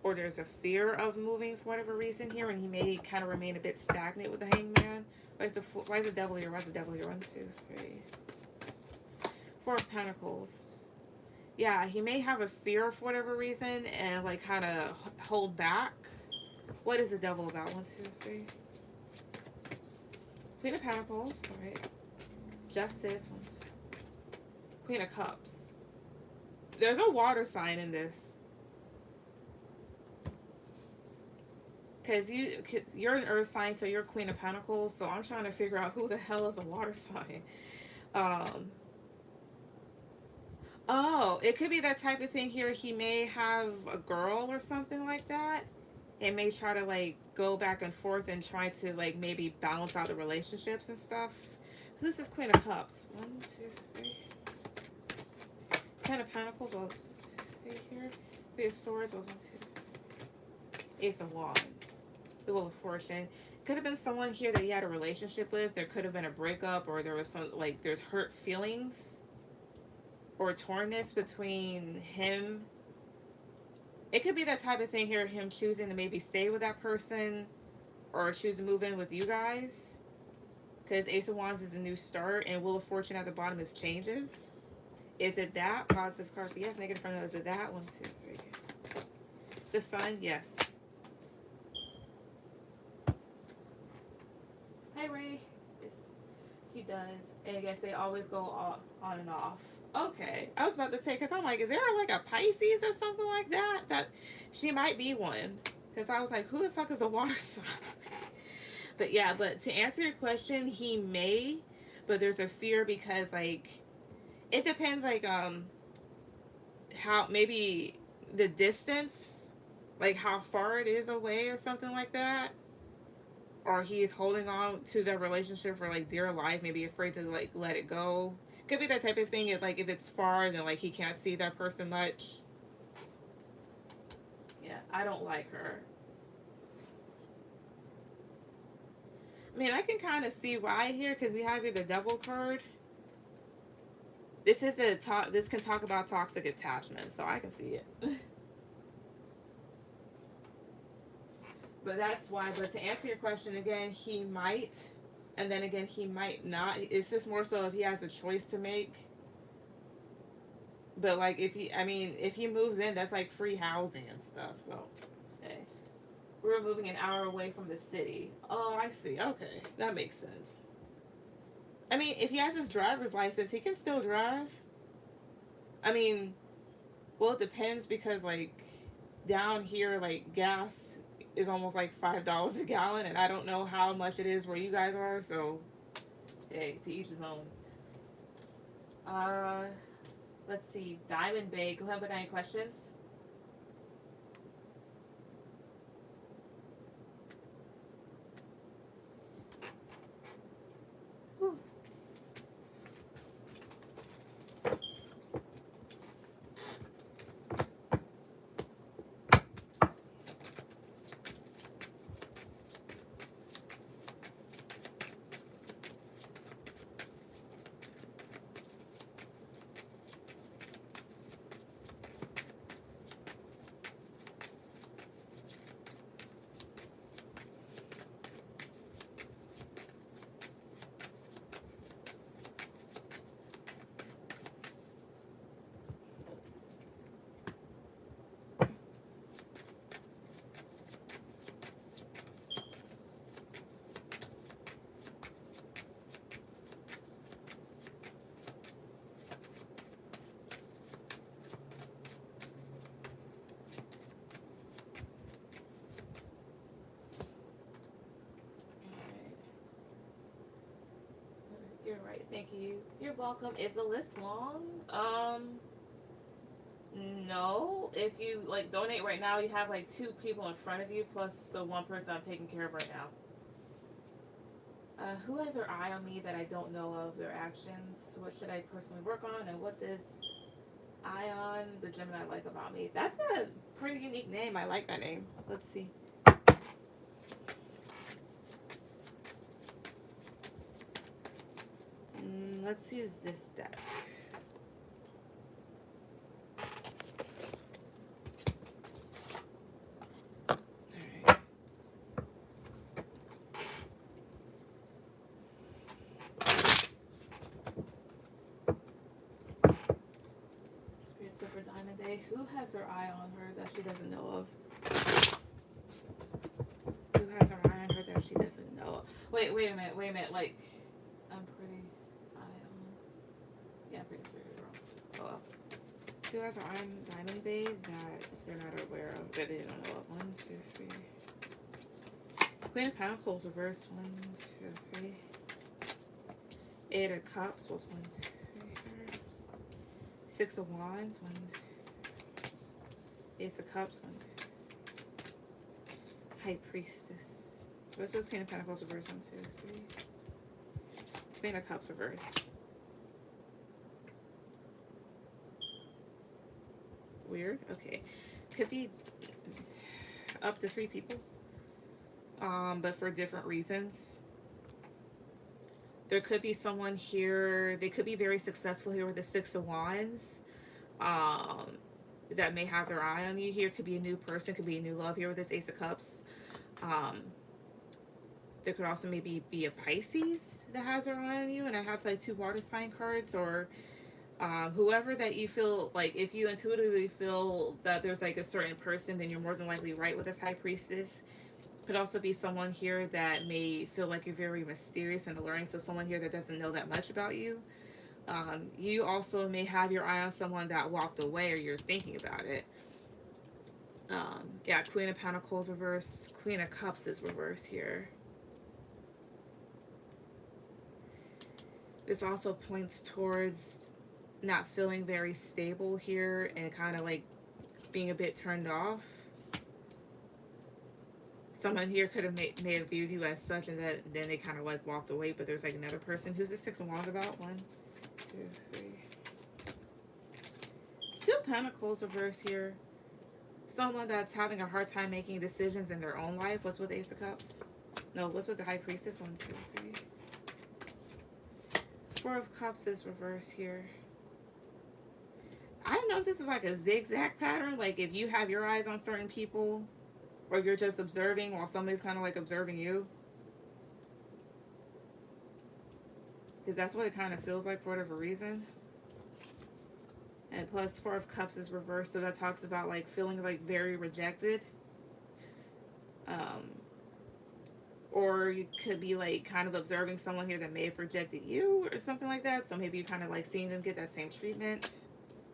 or there's a fear of moving for whatever reason here, and he may kind of remain a bit stagnant with the Hangman. Why is the Devil here? Why is the Devil here? 1, 2, 3. 4 of Pentacles. Yeah, he may have a fear for whatever reason and like kind of hold back. What is the Devil about? 1, 2, 3. Queen of Pentacles. All right. Justice. 1, 2. Queen of Cups. There's a water sign in this. Because you're an earth sign, so you're Queen of Pentacles. So I'm trying to figure out who the hell is a water sign. Oh, it could be that type of thing here. He may have a girl or something like that. And may try to like go back and forth and try to like maybe balance out the relationships and stuff. Who's this Queen of Cups? 1, 2, 3. 10 of Pentacles, 1, 2, 3 here. 3 of Swords, 1, 2, 3. Ace of Wands. The Wheel of Fortune. Could have been someone here that you had a relationship with. There could have been a breakup, or there was some, like, there's hurt feelings or tornness between him. It could be that type of thing here, him choosing to maybe stay with that person or choose to move in with you guys. Because Ace of Wands is a new start, and Wheel of Fortune at the bottom is changes. Is it that? Positive card. Yes. Negative from that. Is it that? 1, 2, 3. The Sun. Yes. Hi, Ray. Yes, he does. And I guess they always go on and off. Okay. I was about to say, because I'm like, is there like a Pisces or something like that? That she might be one. Because I was like, who the fuck is a water sign? But yeah, but to answer your question, he may, but there's a fear because like, it depends, like, how, maybe the distance like how far it is away or something like that, or he is holding on to the relationship for like dear life, maybe afraid to like let it go. Could be that type of thing. If like if it's far, then like he can't see that person much. Yeah, I don't like her. I mean, I can kind of see why here because we have here the devil card. This is a talk. This can talk about toxic attachment, so I can see it. But that's why. But to answer your question again, he might, and then again he might not. It's just more so if he has a choice to make. But like if he, I mean, if he moves in, that's like free housing and stuff. So, hey, we're moving an hour away from the city. Oh, I see. Okay, that makes sense. I mean, if he has his driver's license, he can still drive. I mean, well, it depends because like down here, like gas is almost like $5 a gallon, and I don't know how much it is where you guys are. So, hey, to each his own. Uh, let's see, Diamond Bay. Go ahead with any questions. Whew. You're right. Thank you. You're welcome. Is the list long? No. If you like donate right now, you have like two people in front of you plus the one person I'm taking care of right now. Who has their eye on me that I don't know of their actions? What should I personally work on? And what does Ion, the Gemini, like about me? That's a pretty unique name. I like that name. Let's see. Let's use this deck. Alright. Spirit Super Diamond Bay. Who has her eye on her that she doesn't know of? Who has her eye on her that she doesn't know of? Wait a minute. Like, I'm pretty eye on. Yeah, I'm pretty sure you're wrong. Oh well. Who has her eye on Diamond Bay that they're not aware of, that they don't know of? 1, 2, 3. Queen of Pentacles reverse. 1, 2, 3. Eight of Cups was 1, 2, 3. 6 of Wands. 1, 2. Ace of Cups. 1, 2. High Priestess. What's with Queen of Pentacles reverse? 1, 2, 3. Queen of Cups reverse. Weird. Okay. Could be up to 3 people. But for different reasons. There could be someone here, they could be very successful here with the 6 of Wands. That may have their eye on you here. Could be a new person, could be a new love here with this Ace of Cups. There could also maybe be a Pisces that has their eye on you. And I have like 2 water sign cards, or whoever that you feel like, if you intuitively feel that there's like a certain person, then you're more than likely right with this High Priestess. Could also be someone here that may feel like you're very mysterious and alluring, so someone here that doesn't know that much about you. You also may have your eye on someone that walked away, or you're thinking about it. Yeah, Queen of Pentacles reverse, Queen of Cups is reverse here. This also points towards not feeling very stable here and kind of like being a bit turned off. someone here could have may have viewed you as such, and then they kind of like walked away. But there's like another person. Who's the Six of Wands about? 1, 2, 3. Two Pentacles reverse here. Someone that's having a hard time making decisions in their own life. What's with the Ace of Cups? No, what's with the High Priestess? 1, 2, 3. Four of Cups is reverse here. I don't know if this is like a zigzag pattern. Like if you have your eyes on certain people, or if you're just observing while somebody's kind of like observing you. Because that's what it kind of feels like for whatever reason. And plus, Four of Cups is reversed, so that talks about like feeling like very rejected. Or you could be like kind of observing someone here that may have rejected you or something like that. So maybe you kind of like seeing them get that same treatment.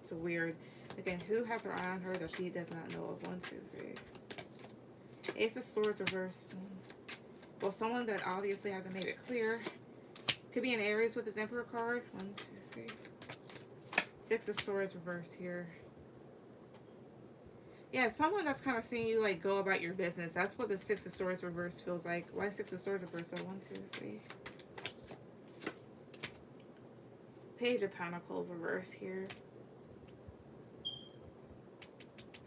It's weird. Again, who has her eye on her that she does not know of? 1, 2, 3. Ace of Swords reversed. Well, someone that obviously hasn't made it clear. Could be an Aries with this Emperor card. 1, 2, 3. Six of Swords reversed here. Yeah, someone that's kind of seeing you like go about your business. That's what the Six of Swords reverse feels like. Why Six of Swords reverse? So 1, 2, 3. Page of Pentacles reverse here.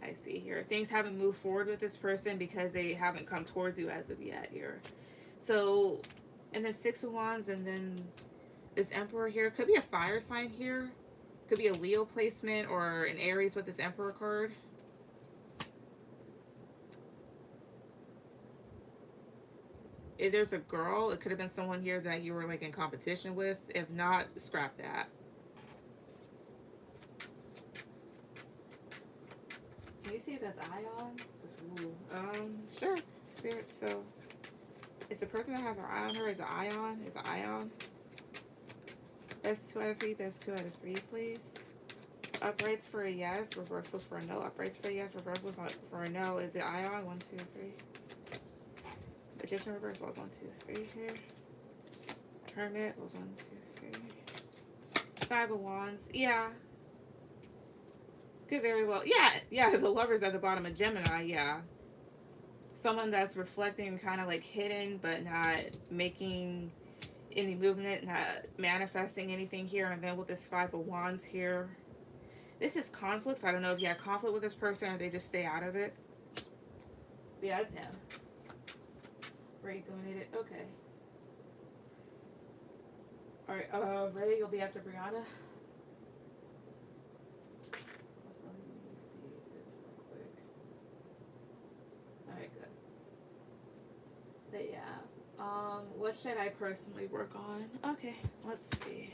I see here. Things haven't moved forward with this person because they haven't come towards you as of yet here. So, and then Six of Wands, and then this Emperor here. Could be a fire sign here. Could be a Leo placement or an Aries with this Emperor card. If there's a girl, it could have been someone here that you were like in competition with. If not, scrap that. Can you see if that's Ion? Sure. Spirit, so it's the person that has her eye on her is an Ion. Is an Ion. Best 2 out of 3, best 2 out of 3, please. Uprights for a yes, reversals for a no. Uprights for a yes, reversals for a no. Is it Ion? 1, 2, 3. Magician reverse was 1, 2, 3 here. Hermit was 1, 2, 3. Five of Wands. Yeah. Could very well. Yeah, the Lovers at the bottom of Gemini, yeah. Someone that's reflecting, kind of like hidden, but not making any movement, not manifesting anything here. And then with this Five of Wands here, this is conflict. So I don't know if you have conflict with this person or they just stay out of it. Yeah, it's him. Ray donated. Okay. Alright, Ray, you'll be after Brianna. Also, let me see this real quick. Alright, good. But yeah. What should I personally work on? Okay, let's see.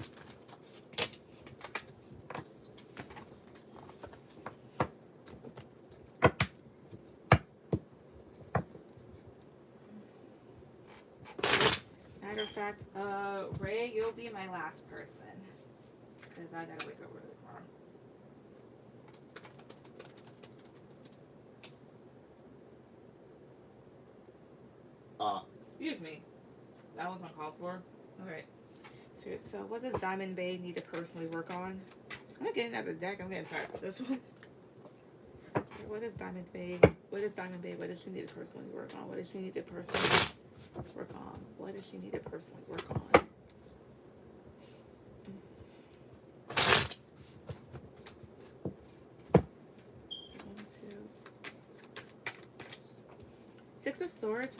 Matter of fact, Ray, you'll be my last person. Because I gotta wake up really tomorrow. Excuse me. That was uncalled for. Alright. So what does Diamond Babe need to personally work on? I'm getting out of the deck. I'm getting tired of this one. What is Diamond Babe? What is Diamond Babe? What does she need to personally work on? What does she need to personally work on? What does she need to personally work on? One, two. Six of Swords.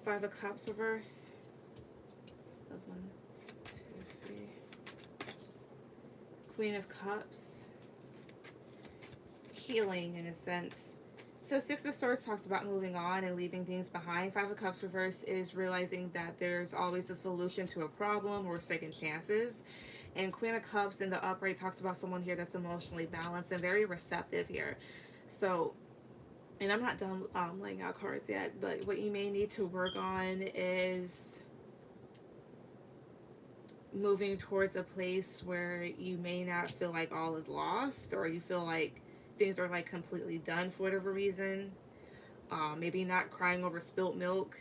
Five of Cups reverse. That was 1, 2, 3. Queen of Cups. Healing in a sense. So Six of Swords talks about moving on and leaving things behind. Five of Cups reverse is realizing that there's always a solution to a problem or second chances. And Queen of Cups in the upright talks about someone here that's emotionally balanced and very receptive here. So, and I'm not done laying out cards yet, but what you may need to work on is moving towards a place where you may not feel like all is lost, or you feel like things are like completely done for whatever reason. Maybe not crying over spilt milk,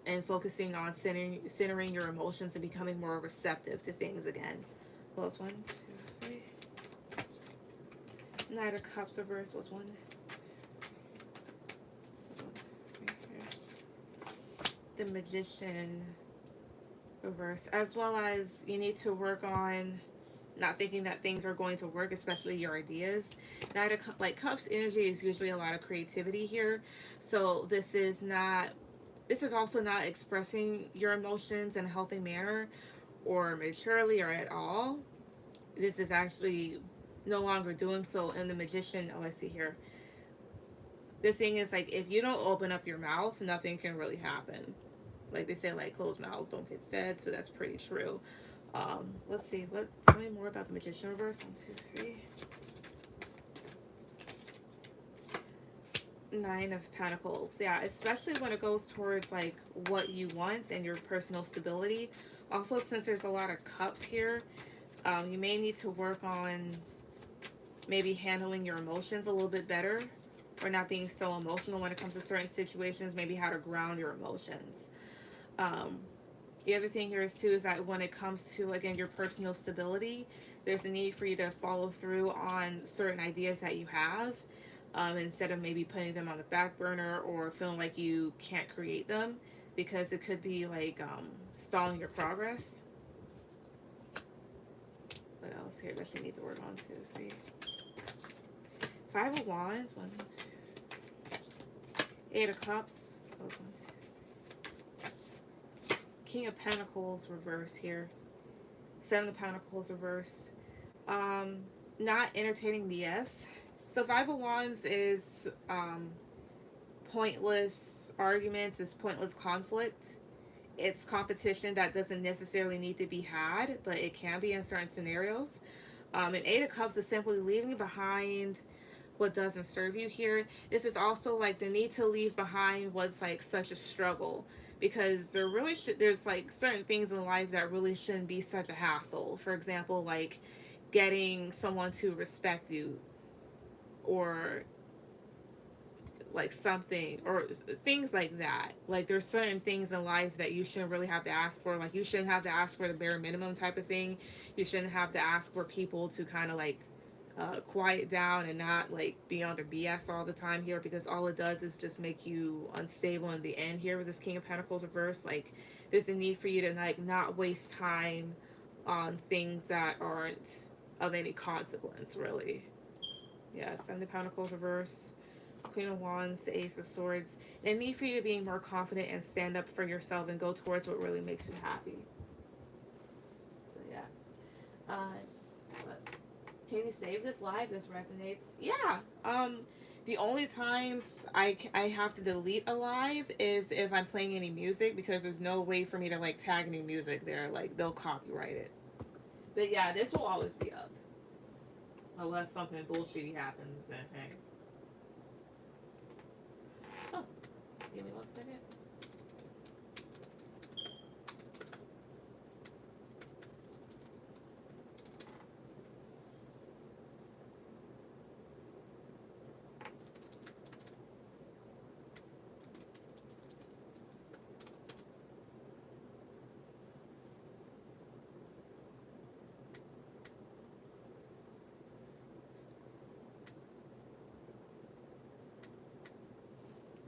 and focusing on centering your emotions and becoming more receptive to things again. What was 1, 2, 3. Knight of Cups reverse was 1, 2, the Magician reverse, as well as you need to work on not thinking that things are going to work, especially your ideas. Like Cups energy is usually a lot of creativity here, so this is also not expressing your emotions in a healthy manner or maturely or at all. This is actually no longer doing so. In the Magician, oh, I see here, the thing is, like, if you don't open up your mouth, nothing can really happen. Like they say, like, closed mouths don't get fed, so that's pretty true. Let's see. Tell me more about the Magician reverse. 1, 2, 3. Nine of Pentacles. Yeah, especially when it goes towards like what you want and your personal stability. Also, since there's a lot of cups here, you may need to work on maybe handling your emotions a little bit better, or not being so emotional when it comes to certain situations. Maybe how to ground your emotions. Um, the other thing here is too is that when it comes to, again, your personal stability, there's a need for you to follow through on certain ideas that you have, instead of maybe putting them on the back burner or feeling like you can't create them, because it could be like stalling your progress. What else here that you need to work on? 2, 3. 5 of Wands. 1, 2. 8 of Cups. Those 1, 2. King of Pentacles reverse here. 7 of Pentacles reverse. Not entertaining BS. So 5 of Wands is pointless arguments. It's pointless conflict. It's competition that doesn't necessarily need to be had, but it can be in certain scenarios. And 8 of Cups is simply leaving behind what doesn't serve you here. This is also like the need to leave behind what's like such a struggle, because there's like certain things in life that really shouldn't be such a hassle. For example, like getting someone to respect you, or like something, or things like that. Like there's certain things in life that you shouldn't really have to ask for. Like you shouldn't have to ask for the bare minimum type of thing. You shouldn't have to ask for people to kind of like quiet down and not like be on their BS all the time here, because all it does is just make you unstable in the end here with this King of Pentacles reverse. Like there's a need for you to like not waste time on things that aren't of any consequence, really. Yeah, 7 of Pentacles reverse. Queen of Wands, the Ace of Swords. And need for you to be more confident and stand up for yourself and go towards what really makes you happy. So yeah. Can you save this live? This resonates. Yeah. The only times I have to delete a live is if I'm playing any music, because there's no way for me to like tag any music there. Like they'll copyright it. But yeah, this will always be up. Unless something bullshitty happens, and hey. Oh, give me 1 second.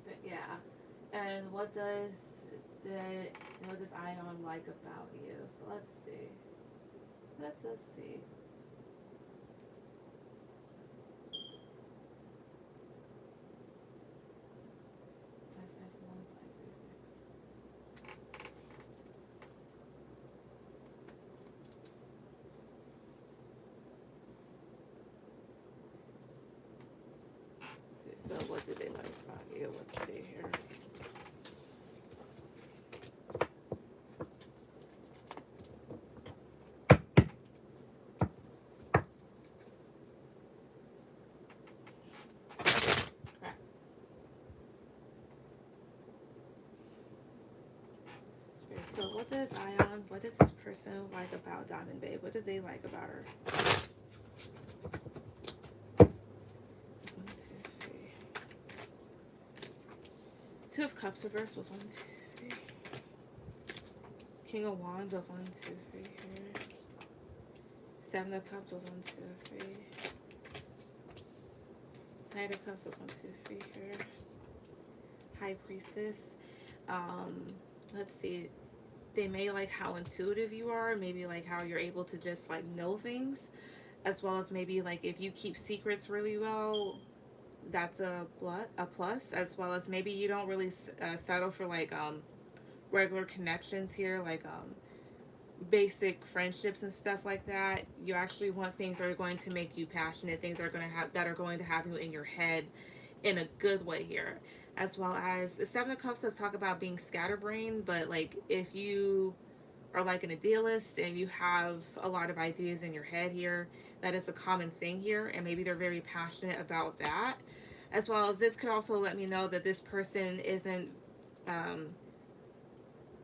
But yeah, and what does Ion like about you? So let's see. Let's see. 5, 5, 1, 5, 3, 6. So what do they like about you? Let's see here. Crap. So what does this person like about Diamond Babe? What do they like about her? 1, 2, 3. 2 of Cups reverse was 1, 2, 3. King of Wands was 1, 2, 3 here. 7 of Cups was 1, 2, 3. Knight of Cups was 1, 2, 3 here. High Priestess. let's see, they may like how intuitive you are, maybe like how you're able to just like know things, as well as maybe like if you keep secrets really well, that's a plus, as well as maybe you don't really settle for like regular connections here, like basic friendships and stuff like that. You actually want things that are going to make you passionate, things that are going to have you in your head in a good way here. As well as the Seven of Cups does talk about being scatterbrained, but like if you are like an idealist and you have a lot of ideas in your head here, that is a common thing here, and maybe they're very passionate about that. As well as this could also let me know that this person isn't um,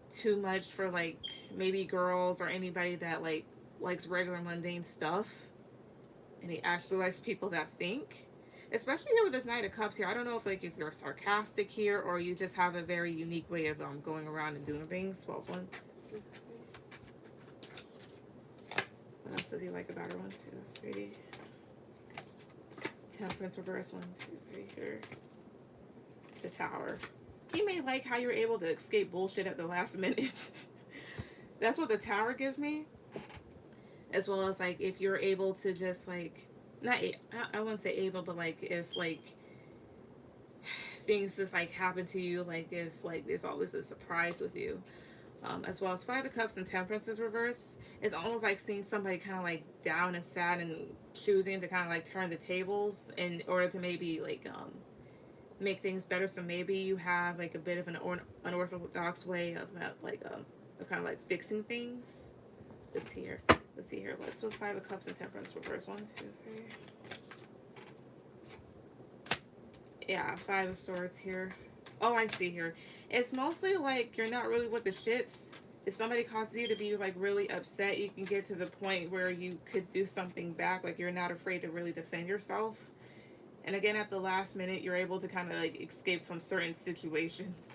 too much for like maybe girls or anybody that like likes regular mundane stuff, and he actually likes people that think. Especially here with this Knight of Cups here, I don't know if like if you're sarcastic here or you just have a very unique way of going around and doing things. Well, one. What else does he like about her? 1, 2, 3. Temperance reverse. 1, 2, 3 here. The Tower. He may like how you're able to escape bullshit at the last minute. That's what the Tower gives me. As well as like if you're able to just like I wouldn't say able, but like if like things just like happen to you, like if like there's always a surprise with you. As well as Five of Cups and Temperance is reverse. It's almost like seeing somebody kind of like down and sad and choosing to kind of like turn the tables in order to maybe like make things better. So maybe you have like a bit of an unorthodox way of kind of like fixing things. Let's see here. Let's do Five of Cups and Temperance reverse. 1, 2, 3. Yeah, Five of Swords here. Oh, I see here. It's mostly like you're not really with the shits. If somebody causes you to be like really upset, you can get to the point where you could do something back. Like you're not afraid to really defend yourself. And again, at the last minute, you're able to kind of like escape from certain situations.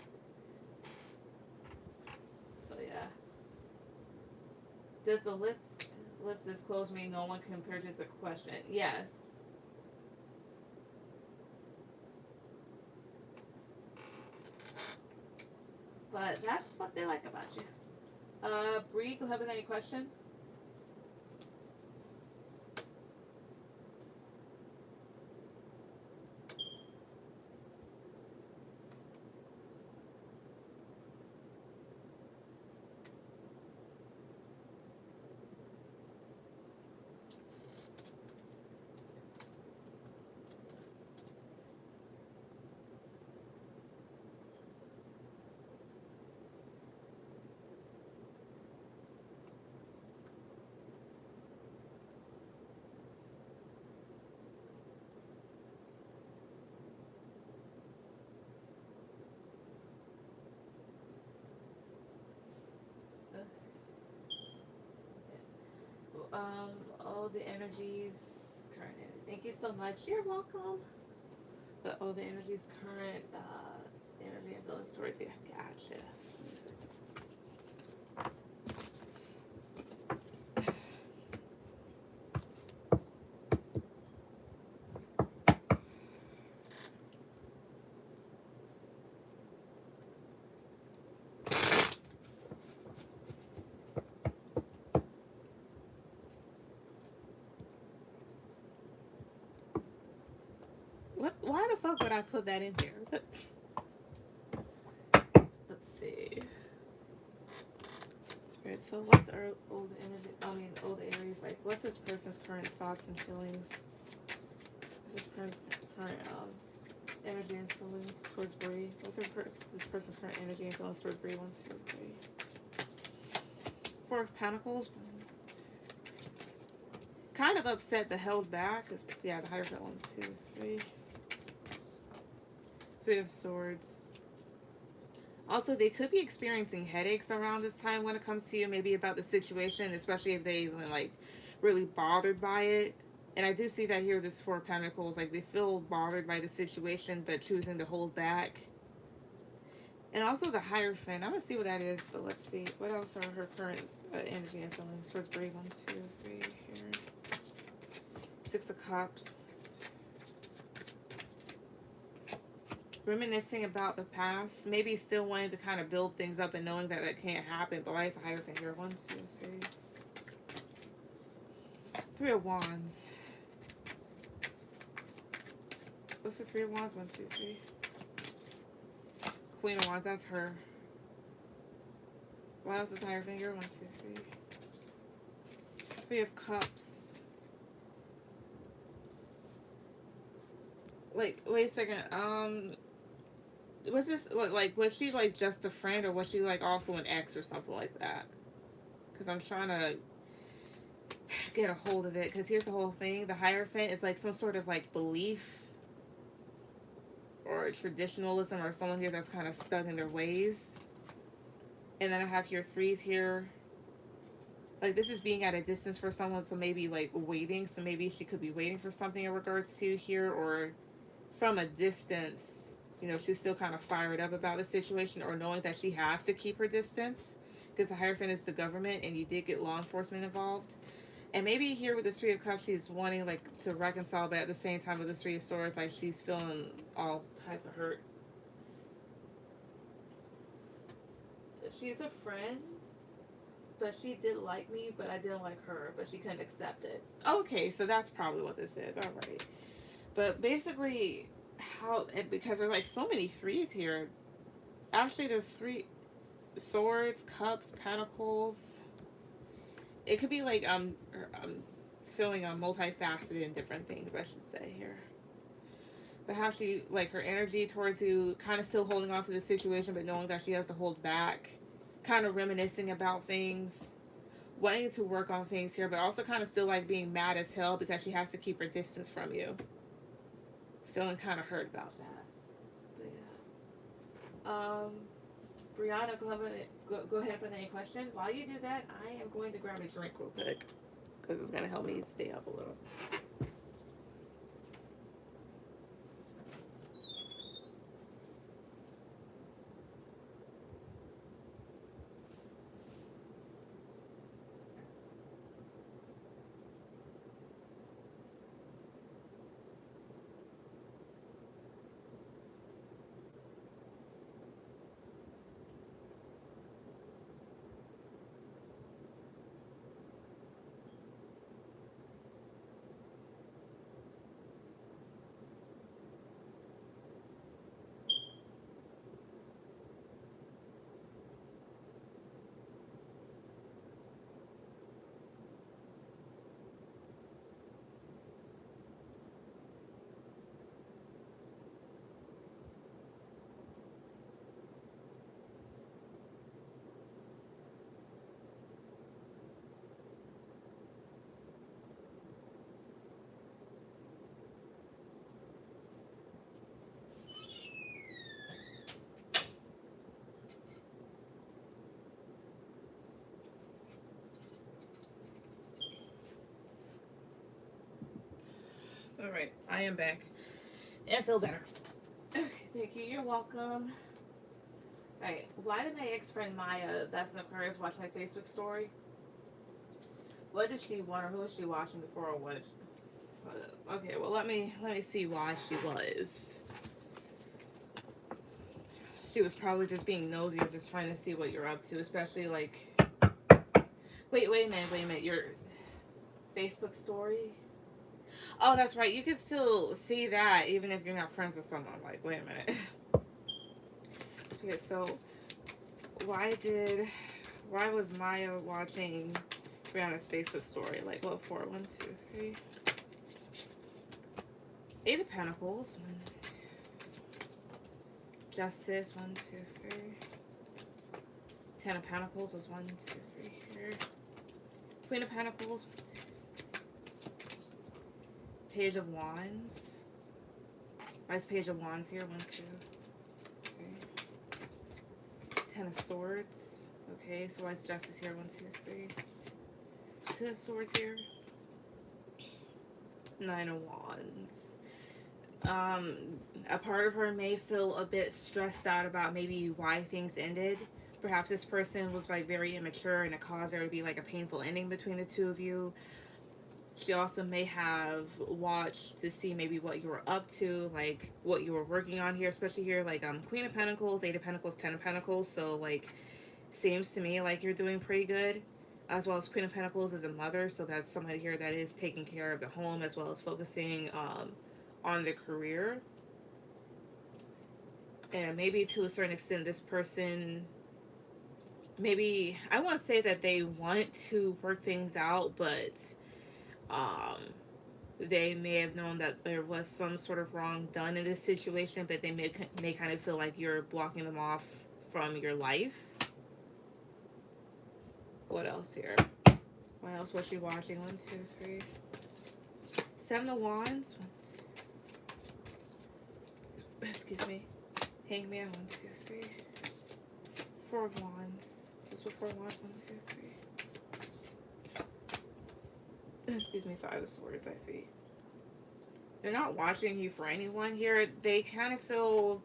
So yeah. Does the list disclose me no one can purchase a question? Yes. But that's what they like about you. Bree, do you have any question? All the energies current. Thank you so much. You're welcome. But all the energies current energy and feelings towards you. Gotcha. Why the fuck would I put that in here? Let's see. Spirit. So what's our old energy? Old Aries. Like, what's this person's current thoughts and feelings? What's this person's current energy and feelings towards Bree? What's this person's current energy and feelings towards Bree? 1, 2, 3. Four of Pentacles. Kind of upset the held back. Yeah, the Hierophant. 1, 2, 3. Three of Swords. Also, they could be experiencing headaches around this time when it comes to you, maybe about the situation, especially if they like really bothered by it. And I do see that here, this Four of Pentacles, like they feel bothered by the situation, but choosing to hold back. And also the Hierophant. I'm gonna see what that is, but let's see what else are her current energy and feelings towards Brave. 1, 2, 3 here. Six of Cups. Reminiscing about the past, maybe still wanting to kind of build things up and knowing that that can't happen. But why is the Hierophant here? 1, 2, 3. 3 of Wands. What's the 3 of Wands? 1, 2, 3. Queen of Wands, that's her. Why else is Hierophant here? 1, 2, 3. 3 of Cups. Like, wait a second. Was this, like, was she, like, just a friend, or was she, like, also an ex or something like that? Because I'm trying to get a hold of it. Because here's the whole thing. The Hierophant is, like, some sort of, like, belief or traditionalism, or someone here that's kind of stuck in their ways. And then I have here 3s here. Like, this is being at a distance for someone, so maybe, like, waiting. So maybe she could be waiting for something in regards to here, or from a distance, you know, she's still kind of fired up about the situation, or knowing that she has to keep her distance because the Hierophant is the government and you did get law enforcement involved. And maybe here with the 3 of Cups, she's wanting, like, to reconcile, but at the same time with the 3 of Swords, like, she's feeling all types of hurt. She's a friend, but she did like me, but I didn't like her, but she couldn't accept it. Okay, so that's probably what this is. All right. But basically, because there's, like, so many 3s here. Actually, there's 3 Swords, Cups, Pentacles. It could be, like, feeling multifaceted in different things, I should say here. But how she, like, her energy towards you, kind of still holding on to the situation, but knowing that she has to hold back. Kind of reminiscing about things. Wanting to work on things here, but also kind of still, like, being mad as hell because she has to keep her distance from you. Feeling kind of hurt about that. But yeah. Brianna, go ahead and put any question. While you do that, I am going to grab a drink real quick because it's going to help me stay up a little. All right, I am back and feel better. Okay, thank you. You're welcome. All right, why did my ex-friend Maya, that's in Aquarius, watch my Facebook story? What did she want, or who was she watching before, or what? Okay, well, let me see why she was. She was probably just being nosy, or just trying to see what you're up to, especially, like, wait a minute, your Facebook story? Oh, that's right. You can still see that even if you're not friends with someone. Like, wait a minute. Okay, so why was Maya watching Brianna's Facebook story? Like, what for? 1, 2, 3. 8 of Pentacles. 1, 2. Justice. 1, 2, 3. 10 of Pentacles was 1, 2, 3 here. Queen of Pentacles. 1, 2. Page of Wands. Why is Page of Wands here? 1, 2. Okay. 10 of Swords. Okay, so why is Justice here? 1, 2, 3. 2 of Swords here. 9 of Wands. A part of her may feel a bit stressed out about maybe why things ended. Perhaps this person was, like, very immature and it caused there to be, like, a painful ending between the two of you. She also may have watched to see maybe what you were up to, like what you were working on here, especially here, like Queen of Pentacles, Eight of Pentacles, Ten of Pentacles. So like, seems to me like you're doing pretty good. As well as Queen of Pentacles is a mother, so that's somebody here that is taking care of the home as well as focusing on the career. And maybe to a certain extent, this person, maybe I won't say that they want to work things out, but um, they may have known that there was some sort of wrong done in this situation, but they may kind of feel like you're blocking them off from your life. What else here? What else was she watching? 1, 2, 3. Seven of Wands. Excuse me. Hangman. 1, 2, 3. Four of Wands. This was 4 of Wands. 1, 2, 3. Excuse me. 5 of Swords. I see. They're not watching you for anyone here. They kind of feel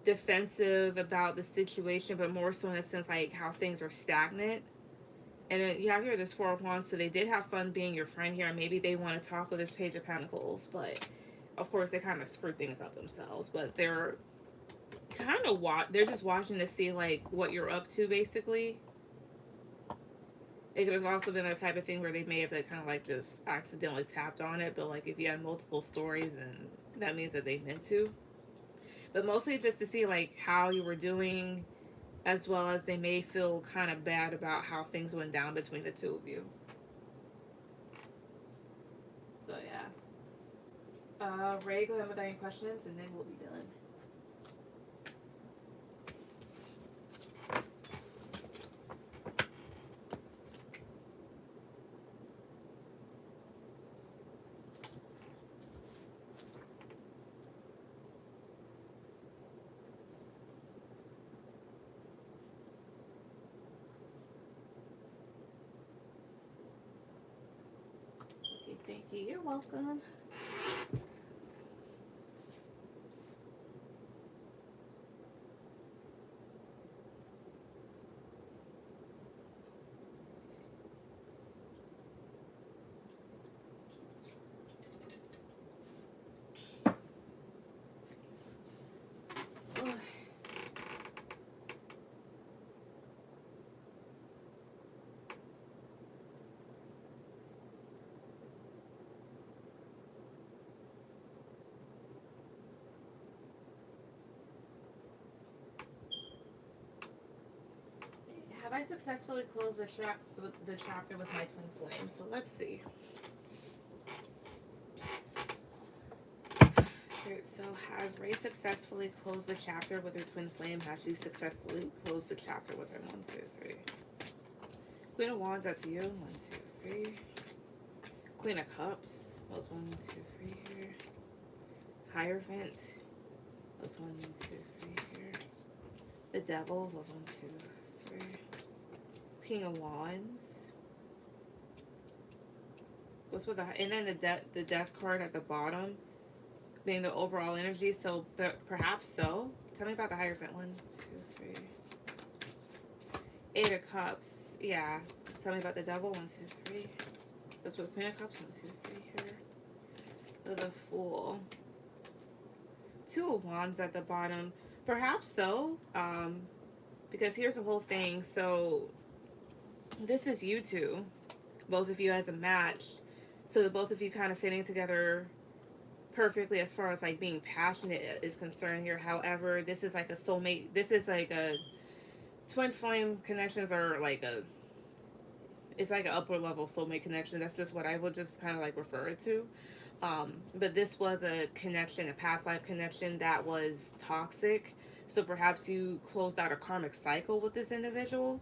defensive about the situation, but more so in a sense like how things are stagnant. And then you have here this 4 of Wands, so they did have fun being your friend here, and maybe they want to talk with this Page of Pentacles, but of course they kind of screw things up themselves. But they're kind of they're just watching to see like what you're up to, basically. It could have also been the type of thing where they may have like, kind of like just accidentally tapped on it, but like if you had multiple stories, and that means that they meant to. But mostly just to see like how you were doing, as well as they may feel kind of bad about how things went down between the two of you. So yeah. Ray, go ahead with any questions, and then we'll be done. Okay, thank you. You're welcome. Have I successfully closed the chapter with my twin flame? So let's see. So has Ray successfully closed the chapter with her twin flame? Has she successfully closed the chapter with her? 1, 2, 3. Queen of Wands, that's you. 1, 2, 3. Queen of Cups. Those 1, 2, 3 here. Hierophant. Those 1, 2, 3 here. The Devil. Those 1, 2, 3. King of Wands. What's with and then the Death card at the bottom, being the overall energy. So perhaps so. Tell me about the Hierophant. 1, 2, 3. 8 of Cups. Yeah. Tell me about the Devil. 1, 2, 3. What's with Queen of Cups. 1, 2, 3 here. The Fool. 2 of Wands at the bottom. Perhaps so. Because here's the whole thing. So this is you two, both of you as a match. So the both of you kind of fitting together perfectly as far as like being passionate is concerned here. However, this is like a soulmate. This is like a twin flame connections are like it's like an upper level soulmate connection. That's just what I would just kind of like refer it to. But this was a connection, a past life connection that was toxic. So perhaps you closed out a karmic cycle with this individual.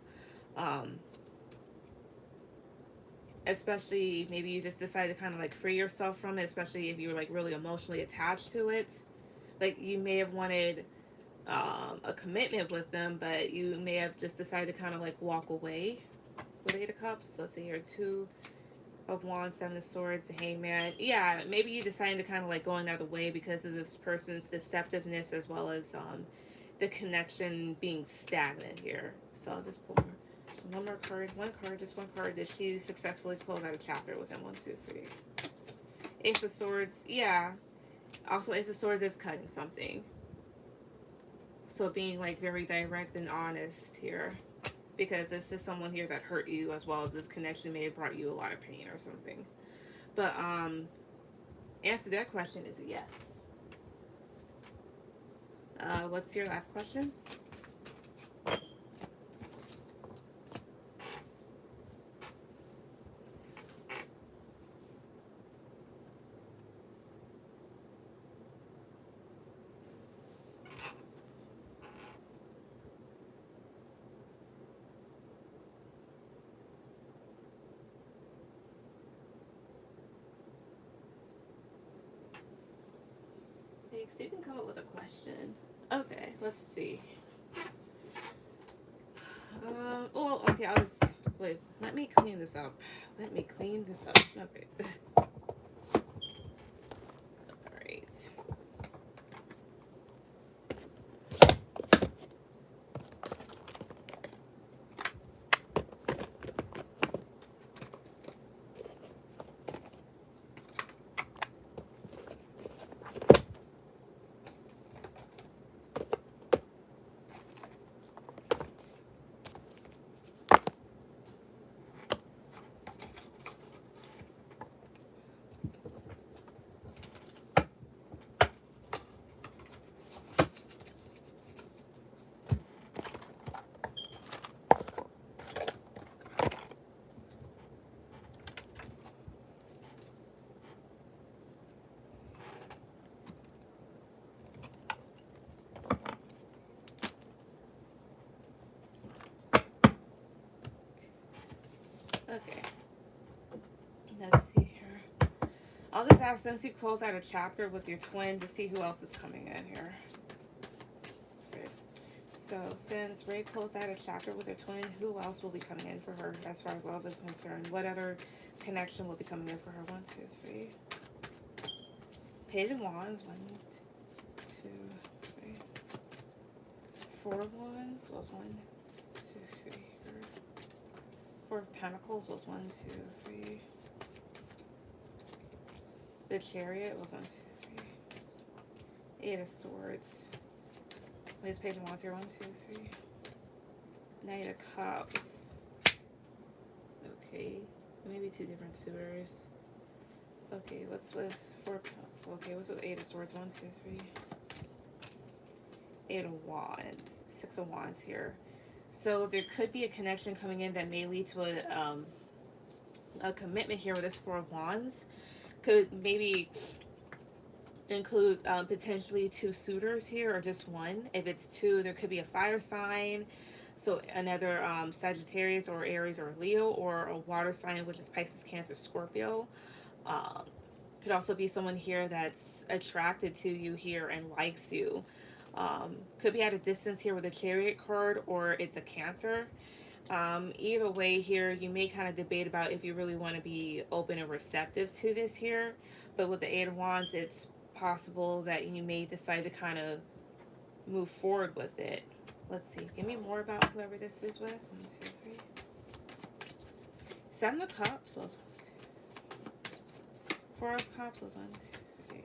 Especially maybe you just decided to kind of like free yourself from it, especially if you were like really emotionally attached to it. Like you may have wanted a commitment with them, but you may have just decided to kind of like walk away with 8 of Cups. Let's see here, 2 of Wands, 7 of Swords, the Hangman. Yeah, maybe you decided to kind of like go another way because of this person's deceptiveness, as well as the connection being stagnant here. So I'll just pull more. So one more card, just one card. Did she successfully close out a chapter with him? 1, 2, 3. Ace of Swords, yeah. Also, Ace of Swords is cutting something. So being like very direct and honest here. Because this is someone here that hurt you, as well as this connection may have brought you a lot of pain or something. But answer to that question is a yes. What's your last question? Thanks. You can come up with a question. Okay, let's see. Oh, okay, I'll just, wait, let me clean this up. Okay. Alright. Okay. Let's see here. I'll just ask, since you close out a chapter with your twin, to see who else is coming in here. So since Ray closed out a chapter with her twin, who else will be coming in for her as far as love is concerned? What other connection will be coming in for her? 1, 2, 3. Page of Wands. 1, 2, 3. 4 of Wands was 1, 2, 3. 4 of Pentacles was 1, 2, 3. The Chariot was 1, 2, 3. 8 of Swords. Wait, Page of Wands here. 1, 2, 3. Knight of Cups. Okay, maybe 2 different suitors. Okay, what's with 4? Okay, what's with 8 of Swords? 1, 2, 3. 8 of Wands. 6 of Wands here. So there could be a connection coming in that may lead to a commitment here with this 4 of Wands. Could maybe include potentially 2 suitors here, or just one. If it's 2, there could be a fire sign, so another Sagittarius or Aries or Leo, or a water sign, which is Pisces, Cancer, Scorpio. Could also be someone here that's attracted to you here and likes you. Could be at a distance here with a Chariot card, or it's a Cancer. Either way here, you may kind of debate about if you really want to be open and receptive to this here. But with the 8 of Wands, it's possible that you may decide to kind of move forward with it. Let's see. Give me more about whoever this is with. 1, 2, 3. 7 of Cups was 1, 2. 4 of Cups was 1, 2, 3.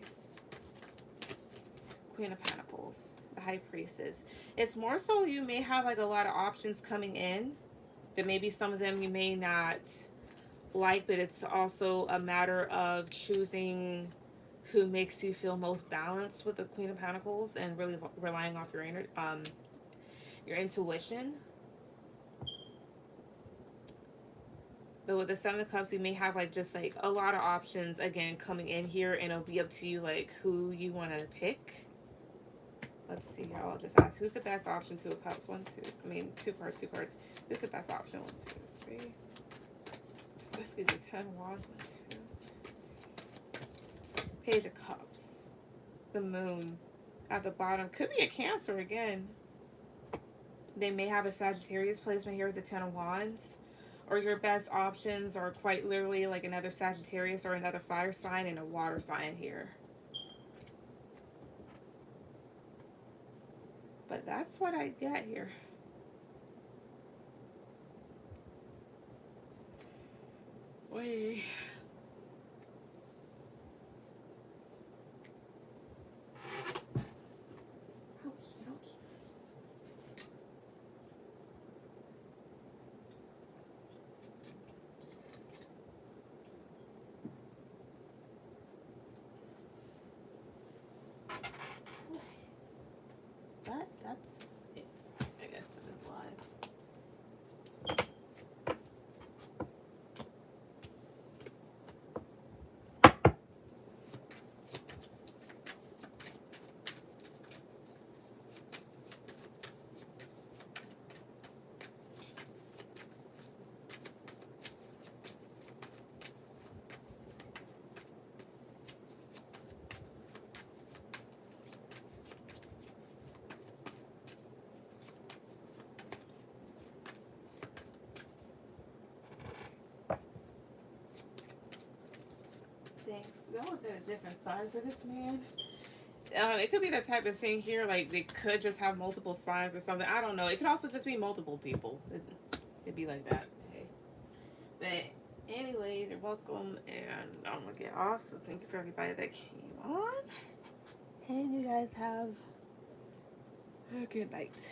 Queen of Pentacles, the High Priestess. It's more so you may have like a lot of options coming in, but maybe some of them you may not like, but it's also a matter of choosing who makes you feel most balanced with the Queen of Pentacles and really relying off your intuition. But with the 7 of Cups, you may have like just like a lot of options again coming in here, and it'll be up to you like who you want to pick. Let's see. I'll just ask, who's the best option? 2 of Cups. 1, 2. I mean, 2 cards, 2 cards. Who's the best option? 1, 2, 3. Excuse me. 10 of Wands. 1, 2. Page of Cups. The Moon at the bottom. Could be a Cancer again. They may have a Sagittarius placement here with the 10 of Wands. Or your best options are quite literally like another Sagittarius or another fire sign and a water sign here. But that's what I get here. Wait. That's it, I guess, for this live. Thanks. We almost did a different sign for this man. It could be that type of thing here, like they could just have multiple signs or something. I don't know. It could also just be multiple people. It'd be like that. Hey. But anyways, you're welcome, and I'm gonna get off. So thank you for everybody that came on. And you guys have a good night.